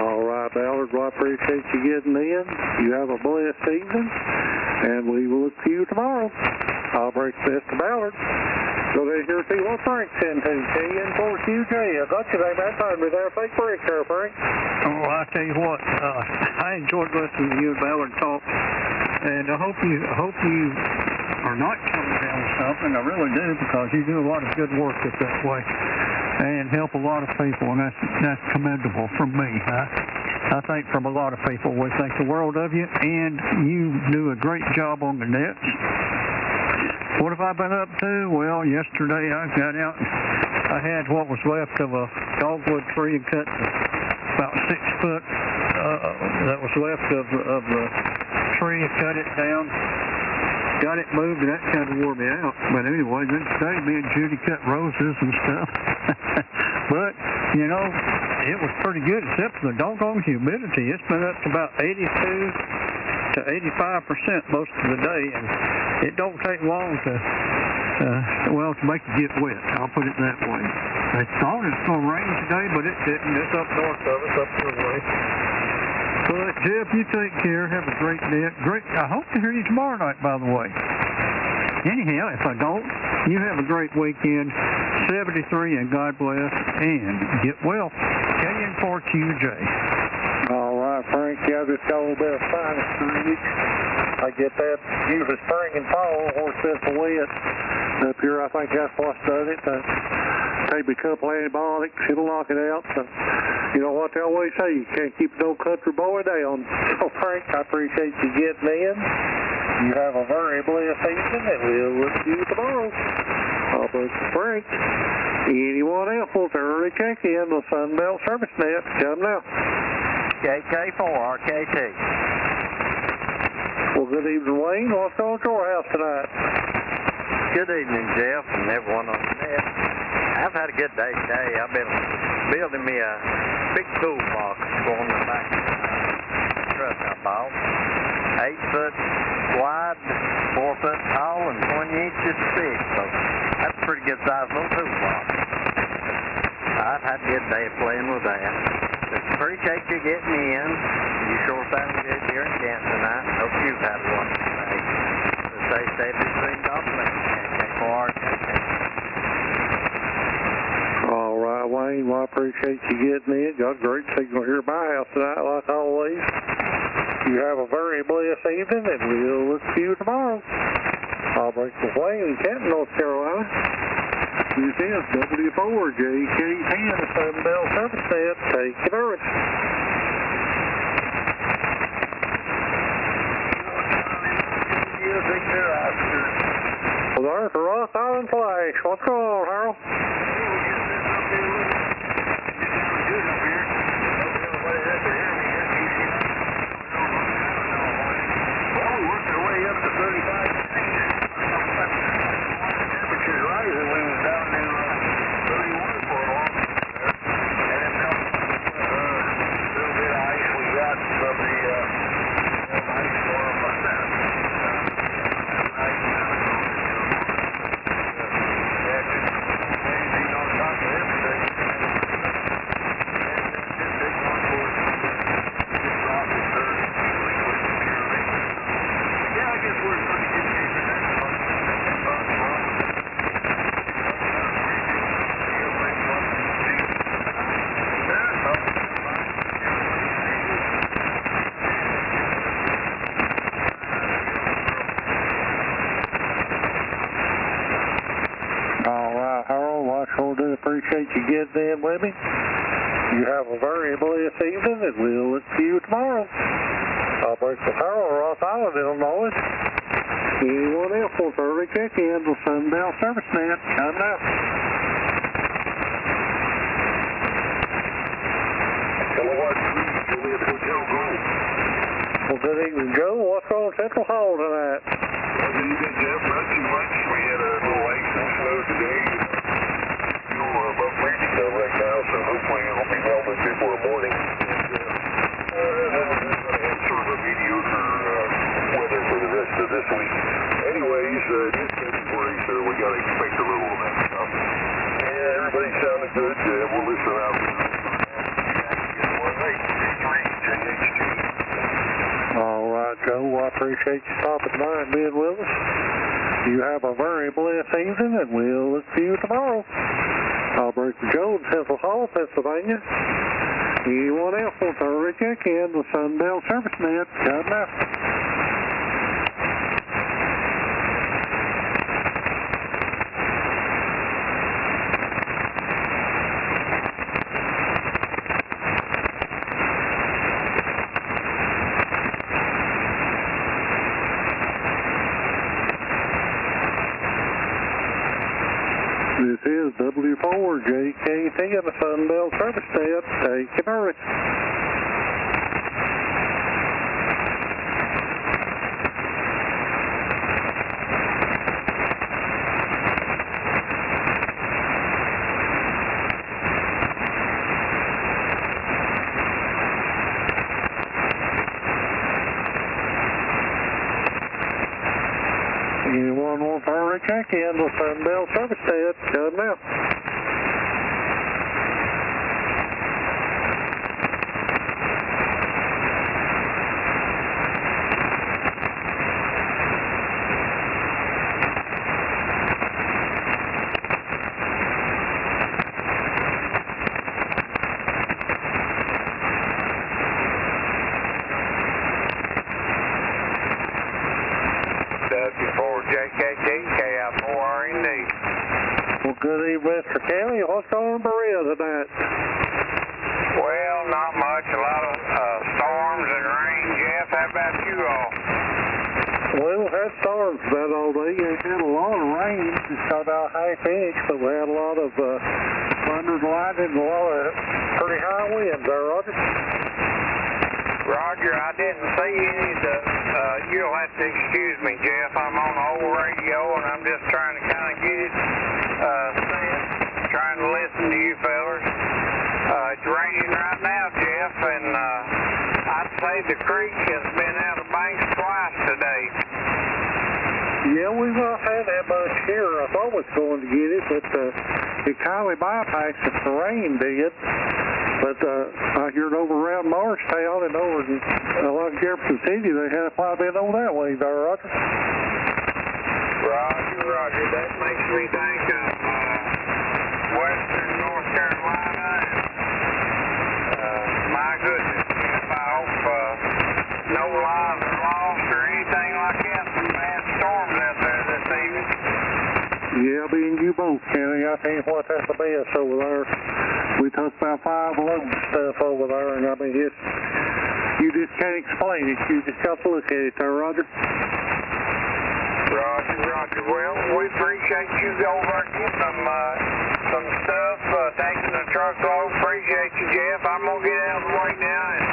All right, Ballard, well, I appreciate you getting in. You have a blessed evening, and we will look for you tomorrow. I'll break this to Ballard. Go down here and see what Frank's into. KN4QJ. I got you there, man. Find me there. Thanks for it, Frank. Oh, I tell you what, I enjoyed listening to you and Ballard talk, and I hope you are not coming down with something. I really do, because you do a lot of good work with that way, and help a lot of people, and that's commendable from me. I think from a lot of people, we think the world of you, and you do a great job on the nets. What have I been up to? Well, yesterday I got out. I had what was left of a dogwood tree and cut about 6 foot that was left of the tree, cut it down, got it moved, and that kind of wore me out. But anyway, then today me and Judy cut roses and stuff. But, you know, it was pretty good, except for the doggone humidity. It's been up to about 82 to 85% most of the day, and it don't take long to make it get wet. I'll put it that way. They thought it was going to rain today, but it didn't. It's up north of us, up your way. But, Jeff, you take care. Have a great day. I hope to hear you tomorrow night, by the way. Anyhow, if I don't, you have a great weekend. 73, and God bless, and get well. KN4QJ. All right, Frank. Yeah, I just got a little bit of sinus drainage. I get that usually spring and fall, or it's been so wet. Up here, I think that's what's done it. Take me a couple antibiotics, it'll knock it out. So, you know what they always say, you can't keep no country boy down. So, Frank, I appreciate you getting in. You have a very blessed evening, and we'll look to you tomorrow. I'll break the Frank. Anyone else wants to early check in the Sunbelt Service Net? Come now. KK4RKT. Well, good evening, Wayne. What's going on at your house tonight? Good evening, Jeff, and everyone on the net. I've had a good day today. I've been building me a big toolbox on the back of the truck I bought. 8 foot wide, 4 foot tall, and 20 inches thick. So that's a pretty good sized little toolbox. I've had a good day playing with that. Just appreciate you getting in. You sure sound good here in Kent tonight. Hope you've had a wonderful day. Stay safe between God bless. KK4RKT. All right, Wayne. Well, I appreciate you getting in. Got a great signal here at my house tonight, like always. You have a very blessed evening, and we'll look for you tomorrow. I'll break the Wayne in Canton, North Carolina. This is W4JK10, the Sunbelt Service Net. Take it over. Well, there's the Rock Island Flash. What's going on, Harold? Appreciate you getting in with me. You have a very blessed evening, and we'll look for you tomorrow. I'll break the Harold, Rock Island, Illinois. Anyone else wants to early check in with Sunbelt Service Net? Come now. Well, good evening, Joe. What's on Central Hall tonight? Well, good evening, Jeff. Not too much. We had a little ice and snow today. Above freezing right now, so hopefully it'll be well before morning. appreciate you stopping by and being with us. You have a very blessed evening, and we'll look for you tomorrow. Operator Joe in Central Hall, Pennsylvania. Anyone else want to recheck in with Sunbelt Service Net? God bless. This is W4JKT in the Sunbelt Service Net. Take it early. Anyone want to hurry check in with Sunbelt Service Net? Come now. W4JKT, KI4RND. Well, good evening, Mr. Kelly. What's going on in Berea tonight? Well, not much. A lot of storms and rain, Jeff. How about you all? Well, we had storms about all day. We had a lot of rain. Just got about half inch, but we had a lot of thunder and lightning and a lot of pretty high winds there, Roger. Roger, I didn't see any of the, you'll have to excuse me, Jeff. I'm on the old radio, and I'm just trying to kind of get it set, trying to listen to you fellas. It's raining right now, Jeff, and I'd say the creek has been out of banks twice today. Yeah, we've not had that much here. I thought we was going to get it, but it kindly bypassed it. The rain did. But I heard over around Morristown and over in like Jefferson City, they had quite a bit over that way there, Roger. Roger. That makes me think of western North Carolina. And, my goodness, Jeff, I hope no lives are lost or anything like that from bad storms out there this evening. Yeah, me and you both, Kenny. I tell you what, that's the best over there. We took about 5 loads of stuff over there, and I mean, you just can't explain it. You just got to look at it there, Roger. Roger. Well, we appreciate you over getting some stuff, taking the truckload. Appreciate you, Jeff. I'm going to get out of the way now, and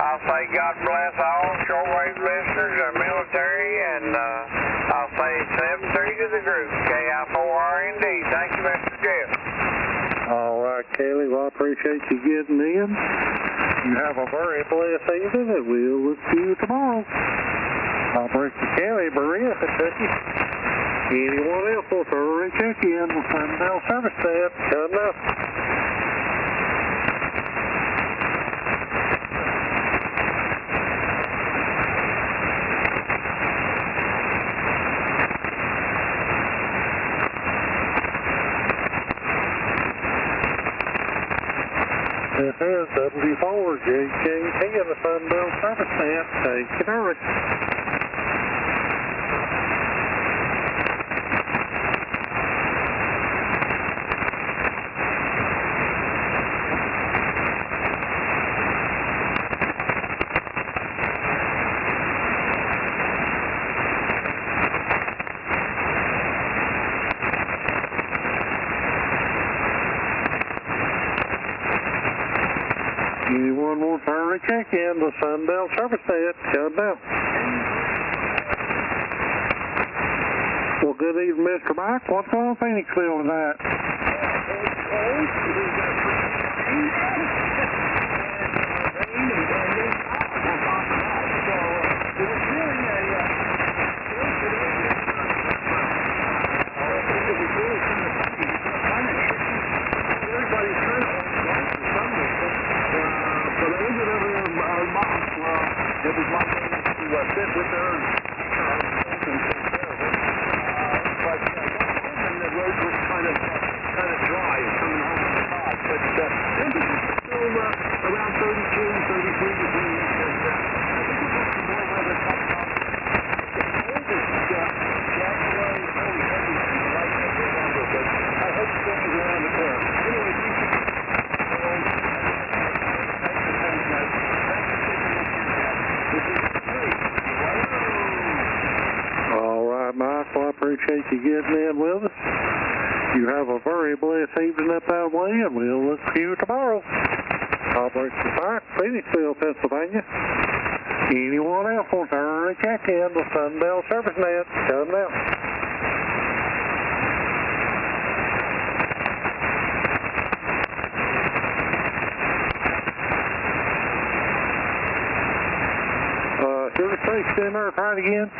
I'll say God bless all shortwave listeners, our military, and I'll say 7-3 to the group, KI4RND. Thank you, Mr. Jeff. All right, Kelly. Well, I appreciate you getting in. You have a very blessed evening, and we'll look to you tomorrow. Operator Kelly, Berea, Kentucky. Anyone else will thoroughly check in with Sunbelt Service Net? Come now. This is W4JKT in the Sunbelt Service Net. Take it early. Anyone want to hurry check in the Sunbelt Service Net? Come now. Well, good evening, Mr. Mike. What's going on in Phoenixville tonight? It was like to appreciate you getting in with us. You have a very blessed evening up that way, and we'll look for you tomorrow. Operation Fire, Phoenixville, Pennsylvania. Anyone else wants to early check in with Sunbelt Service Net? Come now. Sugar Creek, stay there, try it again.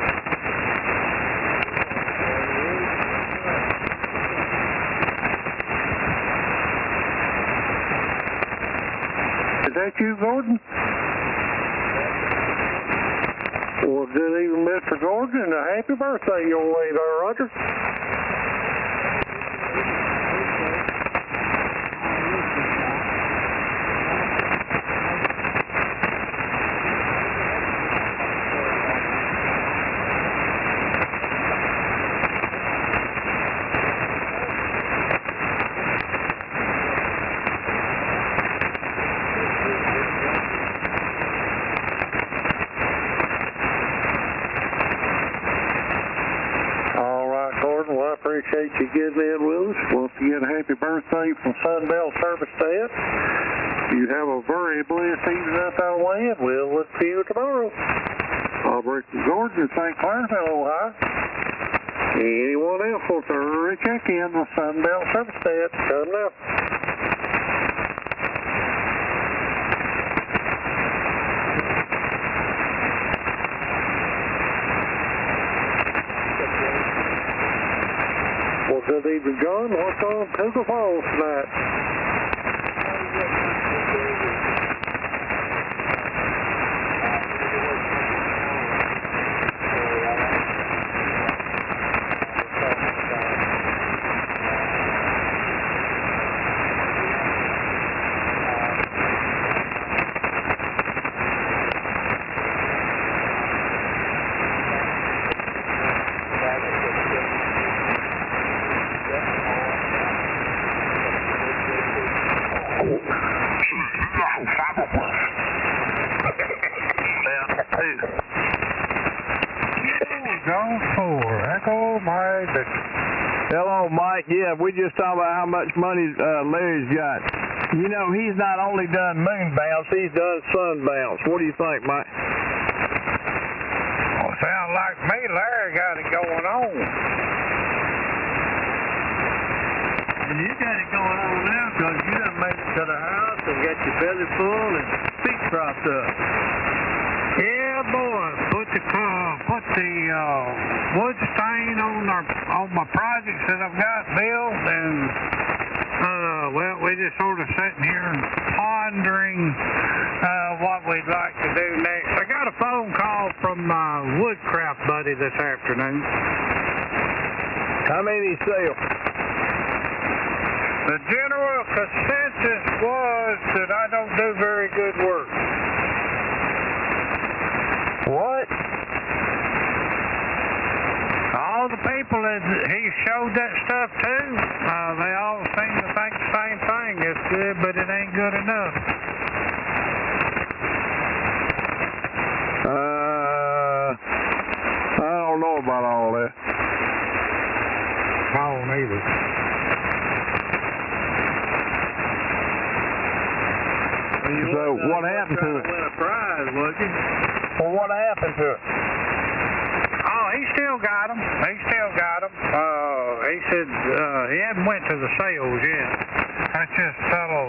Is that you, Gordon? Well, good evening, Mr. Gordon, and a happy birthday your way there, Roger. Appreciate you getting in with us. Once again, happy birthday from Sunbelt Service Net. You have a very blessed evening up that way, and we'll look for you tomorrow. Operation Gordon, St. Clairsville, Ohio. Anyone else wants to check in with Sunbelt Service Net? Come now. Well, good evening, John. What's on Cougar Falls tonight? Hello, Mike. Yeah, we just talking about how much money Larry's got. You know, he's not only done moon bounce, he's done sun bounce. What do you think, Mike? Well, sounds like me. Larry got it going on. And you got it going on now because you done made it to the house and got your belly full and feet propped up. Yeah, boy. Put the wood stain on my projects that I've got built, and well, we just sort of sitting here and pondering what we'd like to do next. I got a phone call from my woodcraft buddy this afternoon. How many sell? The general consensus was that I don't do very good work. What? All the people that he showed that stuff to, they all seem to think the same thing. It's good, but it ain't good enough. I don't know about all that. I don't either. So what happened to it? Win a prize, wasn't you? Well, what happened to it? Oh, he still got them. He still got them. He said he hadn't went to the sales yet. That's just fellow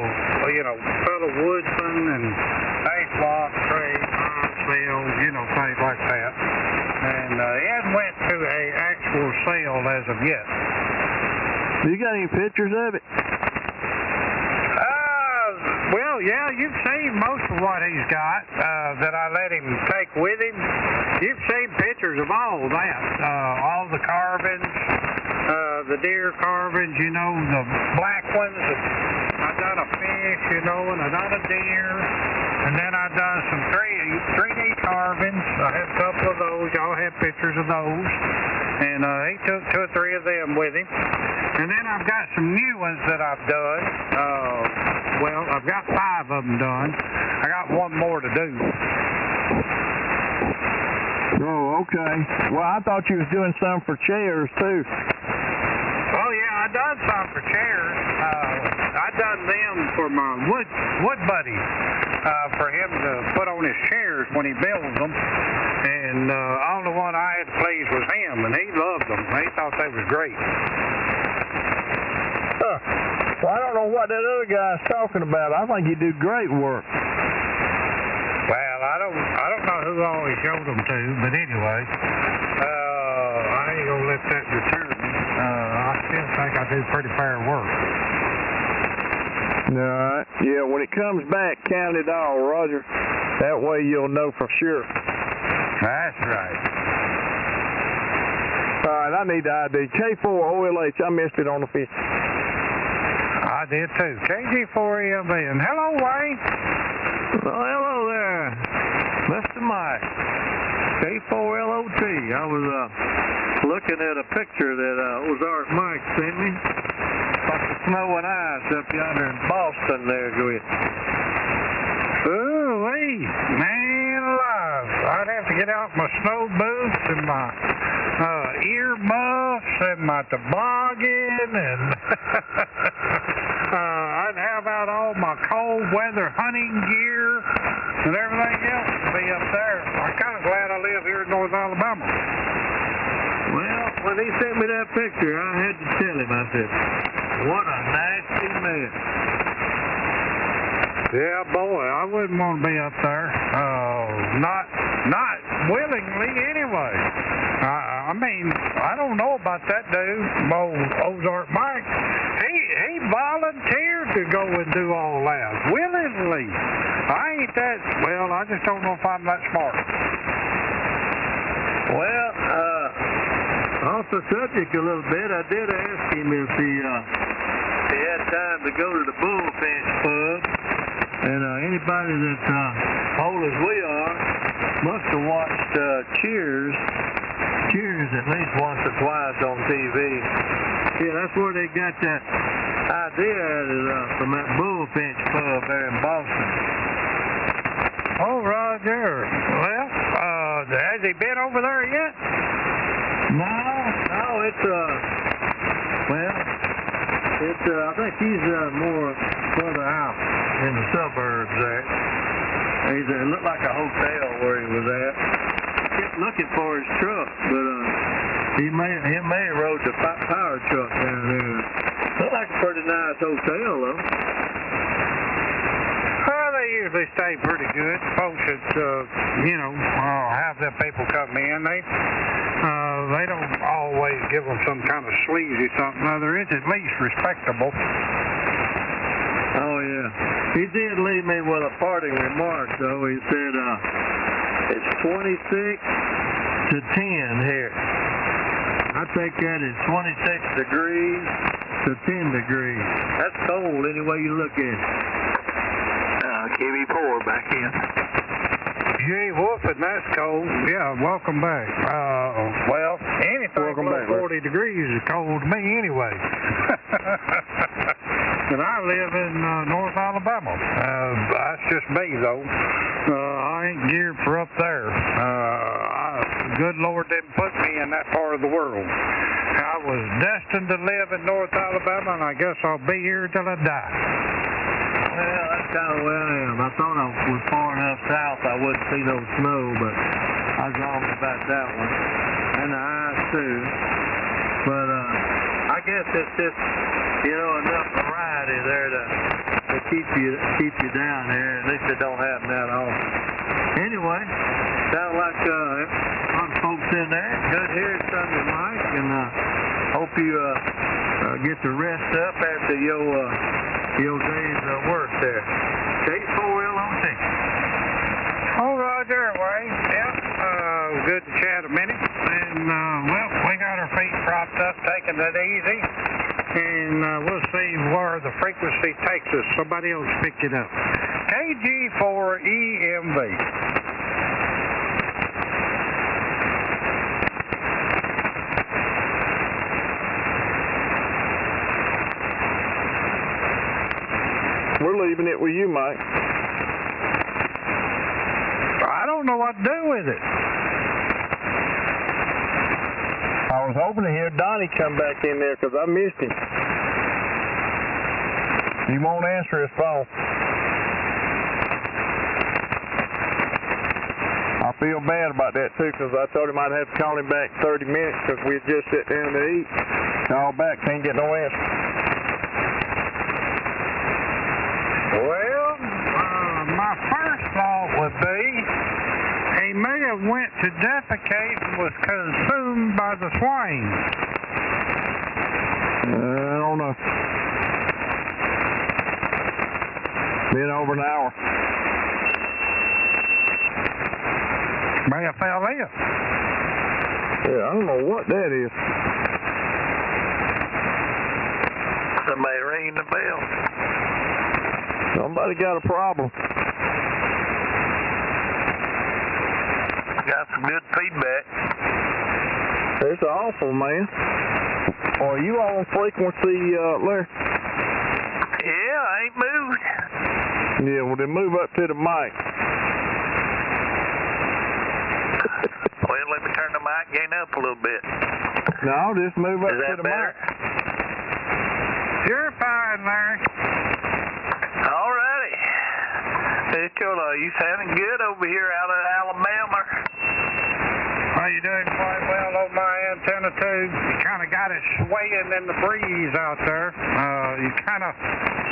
woodsman and A-block trade, sales, things like that. And he hadn't went to a actual sale as of yet. You got any pictures of it? Well, yeah, you've seen most of what he's got that I let him take with him. You've seen pictures of all that, all the carvings, the deer carvings, the black ones. I done a fish, and I done a deer, and then I done some 3D carvings. I had a couple of those. Y'all have pictures of those. And he took 2 or 3 of them with him. And then I've got some new ones that I've done. Well, I've got 5 of them done. I got 1 more to do. Oh, okay. Well, I thought you was doing some for chairs, too. Oh, yeah, I done some for chairs. I done them for my wood buddy, for him to put on his chairs when he builds them. And only one I had to please was him, and he loved them. He thought they was great. Huh. Well, I don't know what that other guy's talking about. I think you do great work. Well, I don't know who all he showed them to, but anyway, I ain't gonna let that deter me. I still think I do pretty fair work. All right. Yeah, when it comes back, count it all, Roger. That way you'll know for sure. That's right. All right, I need the ID. K4OLH. I missed it on the 50. I did too. KG4EMB. And hello, Wayne. Well, hello there, Mr. Mike. K4LOT. I was looking at a picture that Ozark Mike sent me. About the snow and ice up yonder in Boston there, Grit. Ooh-wee. Man alive. I'd have to get out my snow boots and my earmuffs and my toboggan and I'd have out all my cold weather hunting gear and everything else to be up there. I'm kind of glad I live here in North Alabama. Well, when he sent me that picture, I had to tell him, I said, what a nasty mess. Yeah, boy, I wouldn't want to be up there. Not willingly anyway. I mean, I don't know about that dude, Ozark Mike. He volunteered to go and do all that willingly. I ain't that. Well, I just don't know if I'm that smart. Well, off the subject a little bit, I did ask him if he had time to go to the Bullfinch pub. And anybody that's old as we are must have watched Cheers at least once or twice on TV. Yeah, that's where they got that idea from that Bullfinch pub there in Boston. Oh, Roger. Well, has he been over there yet? No, it's I think he's more further out in the suburbs there. It looked like a hotel where he was at. Kept looking for his truck, but he may have rode the power truck down there. Looked like a pretty nice hotel though. Well, they usually stay pretty good. Folks that have their people come in, they don't always give them some kind of sleazy something. Other it's at least respectable. Oh yeah, he did leave me with a parting remark though. He said it's 26 to 10 here. I think that is 26 degrees to 10 degrees. That's cold any way you look at it. KB4 back in. Gee, whooping, that's cold. Yeah, welcome back. Well, anything below 40 degrees is cold to me anyway. And I live in North Alabama. That's just me, though. I ain't geared for up there. The good Lord didn't put me in that part of the world. I was destined to live in North Alabama, and I guess I'll be here till I die. Well, that's kind of where I am. I thought I was far enough south I wouldn't see no snow, but I was wrong about that one. And the ice, too. But I guess it's just, enough variety there to keep you down there. At least it don't happen that often. Anyway, sounds like a lot of folks in there. Good hearing from you, Mike, and hope you get to rest up after your day's work there. K4LOT. Oh, Roger, Wayne. Yep. Good to chat a minute. And, we got our feet propped up, taking it easy. And we'll see where the frequency takes us. Somebody else pick it up. KG4EMB. We're leaving it with you, Mike. I don't know what to do with it. I was hoping to hear Donnie come back in there because I missed him. He won't answer his phone. I feel bad about that too because I told him I'd have to call him back 30 minutes because we had just sat down to eat. Call back, can't get no answer. Well, my first thought would be he may have went to defecate and was consumed by the swain. I don't know. Been over an hour. May have fell in. Yeah, I don't know what that is. Somebody ringing the bell. Somebody got a problem. Got some good feedback. It's awful, man. Are you on frequency, Larry? Yeah, I ain't moved. Yeah, well then move up to the mic. Well, let me turn the mic gain up a little bit. No, just move up to the better? mic. You're fine, Larry. All righty. Hey, Cholo, you sounding good over here out of Alabama. Are you doing quite well on my antenna, too? You kind of got it swaying in the breeze out there. You kind of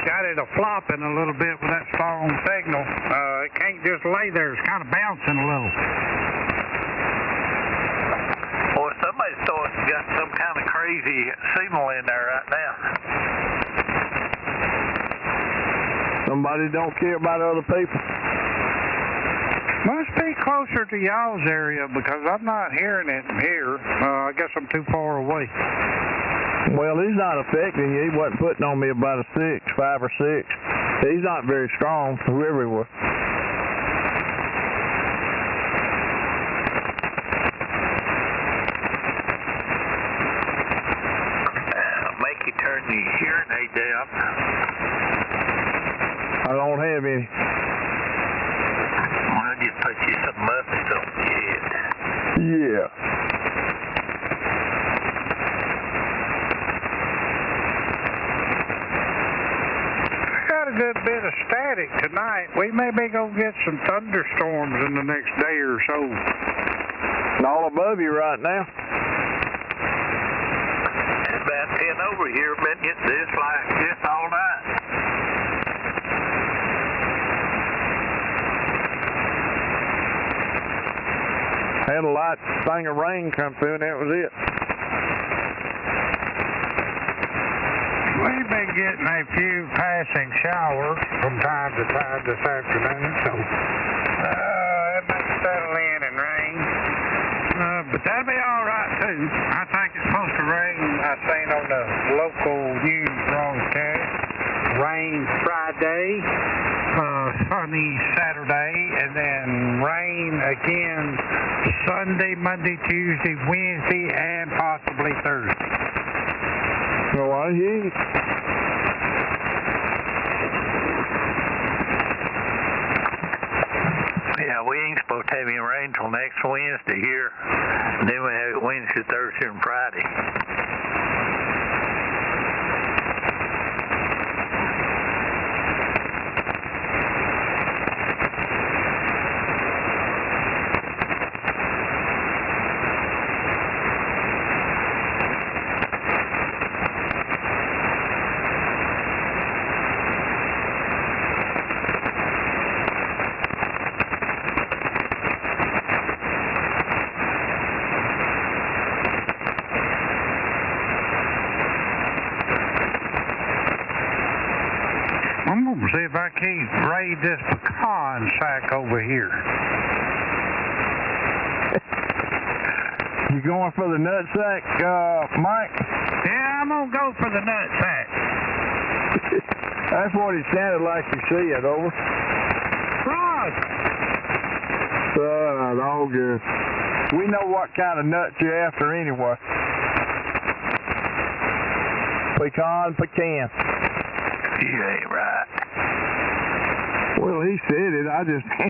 got it a-flopping a little bit with that strong signal. It can't just lay there. It's kind of bouncing a little. Boy, somebody's got some kind of crazy signal in there right now. Somebody don't care about other people. Must be closer to y'all's area because I'm not hearing it here. I guess I'm too far away. Well, he's not affecting you. He wasn't putting on me about a 5 or 6. He's not very strong, whoever he was. Make you turn your hearing aid down. I don't have any. I'll just put you some muffins on your head. Yeah. Got a good bit of static tonight. We may be going to get some thunderstorms in the next day or so. And all above you right now. It's about 10 over here. Been getting this like this all night. Had a light thing of rain come through and that was it. We've been getting a few passing showers from time to time this afternoon, so it may settle in and rain. But that'll be all right, too. I think it's supposed to rain, I seen on the local news broadcast. Rain Friday, sunny Saturday, and then rain again Sunday, Monday, Tuesday, Wednesday, and possibly Thursday. Oh, I hear you. Yeah, we ain't supposed to have any rain till next Wednesday here. And then we have it Wednesday, Thursday, and Friday. I'm going to see if I can't raid this pecan sack over here. You going for the nut sack, Mike? Yeah, I'm going to go for the nut sack. That's what it sounded like you said, over. Right. All good. We know what kind of nuts you're after anyway. Pecan. You ain't right. Well, he said it. I just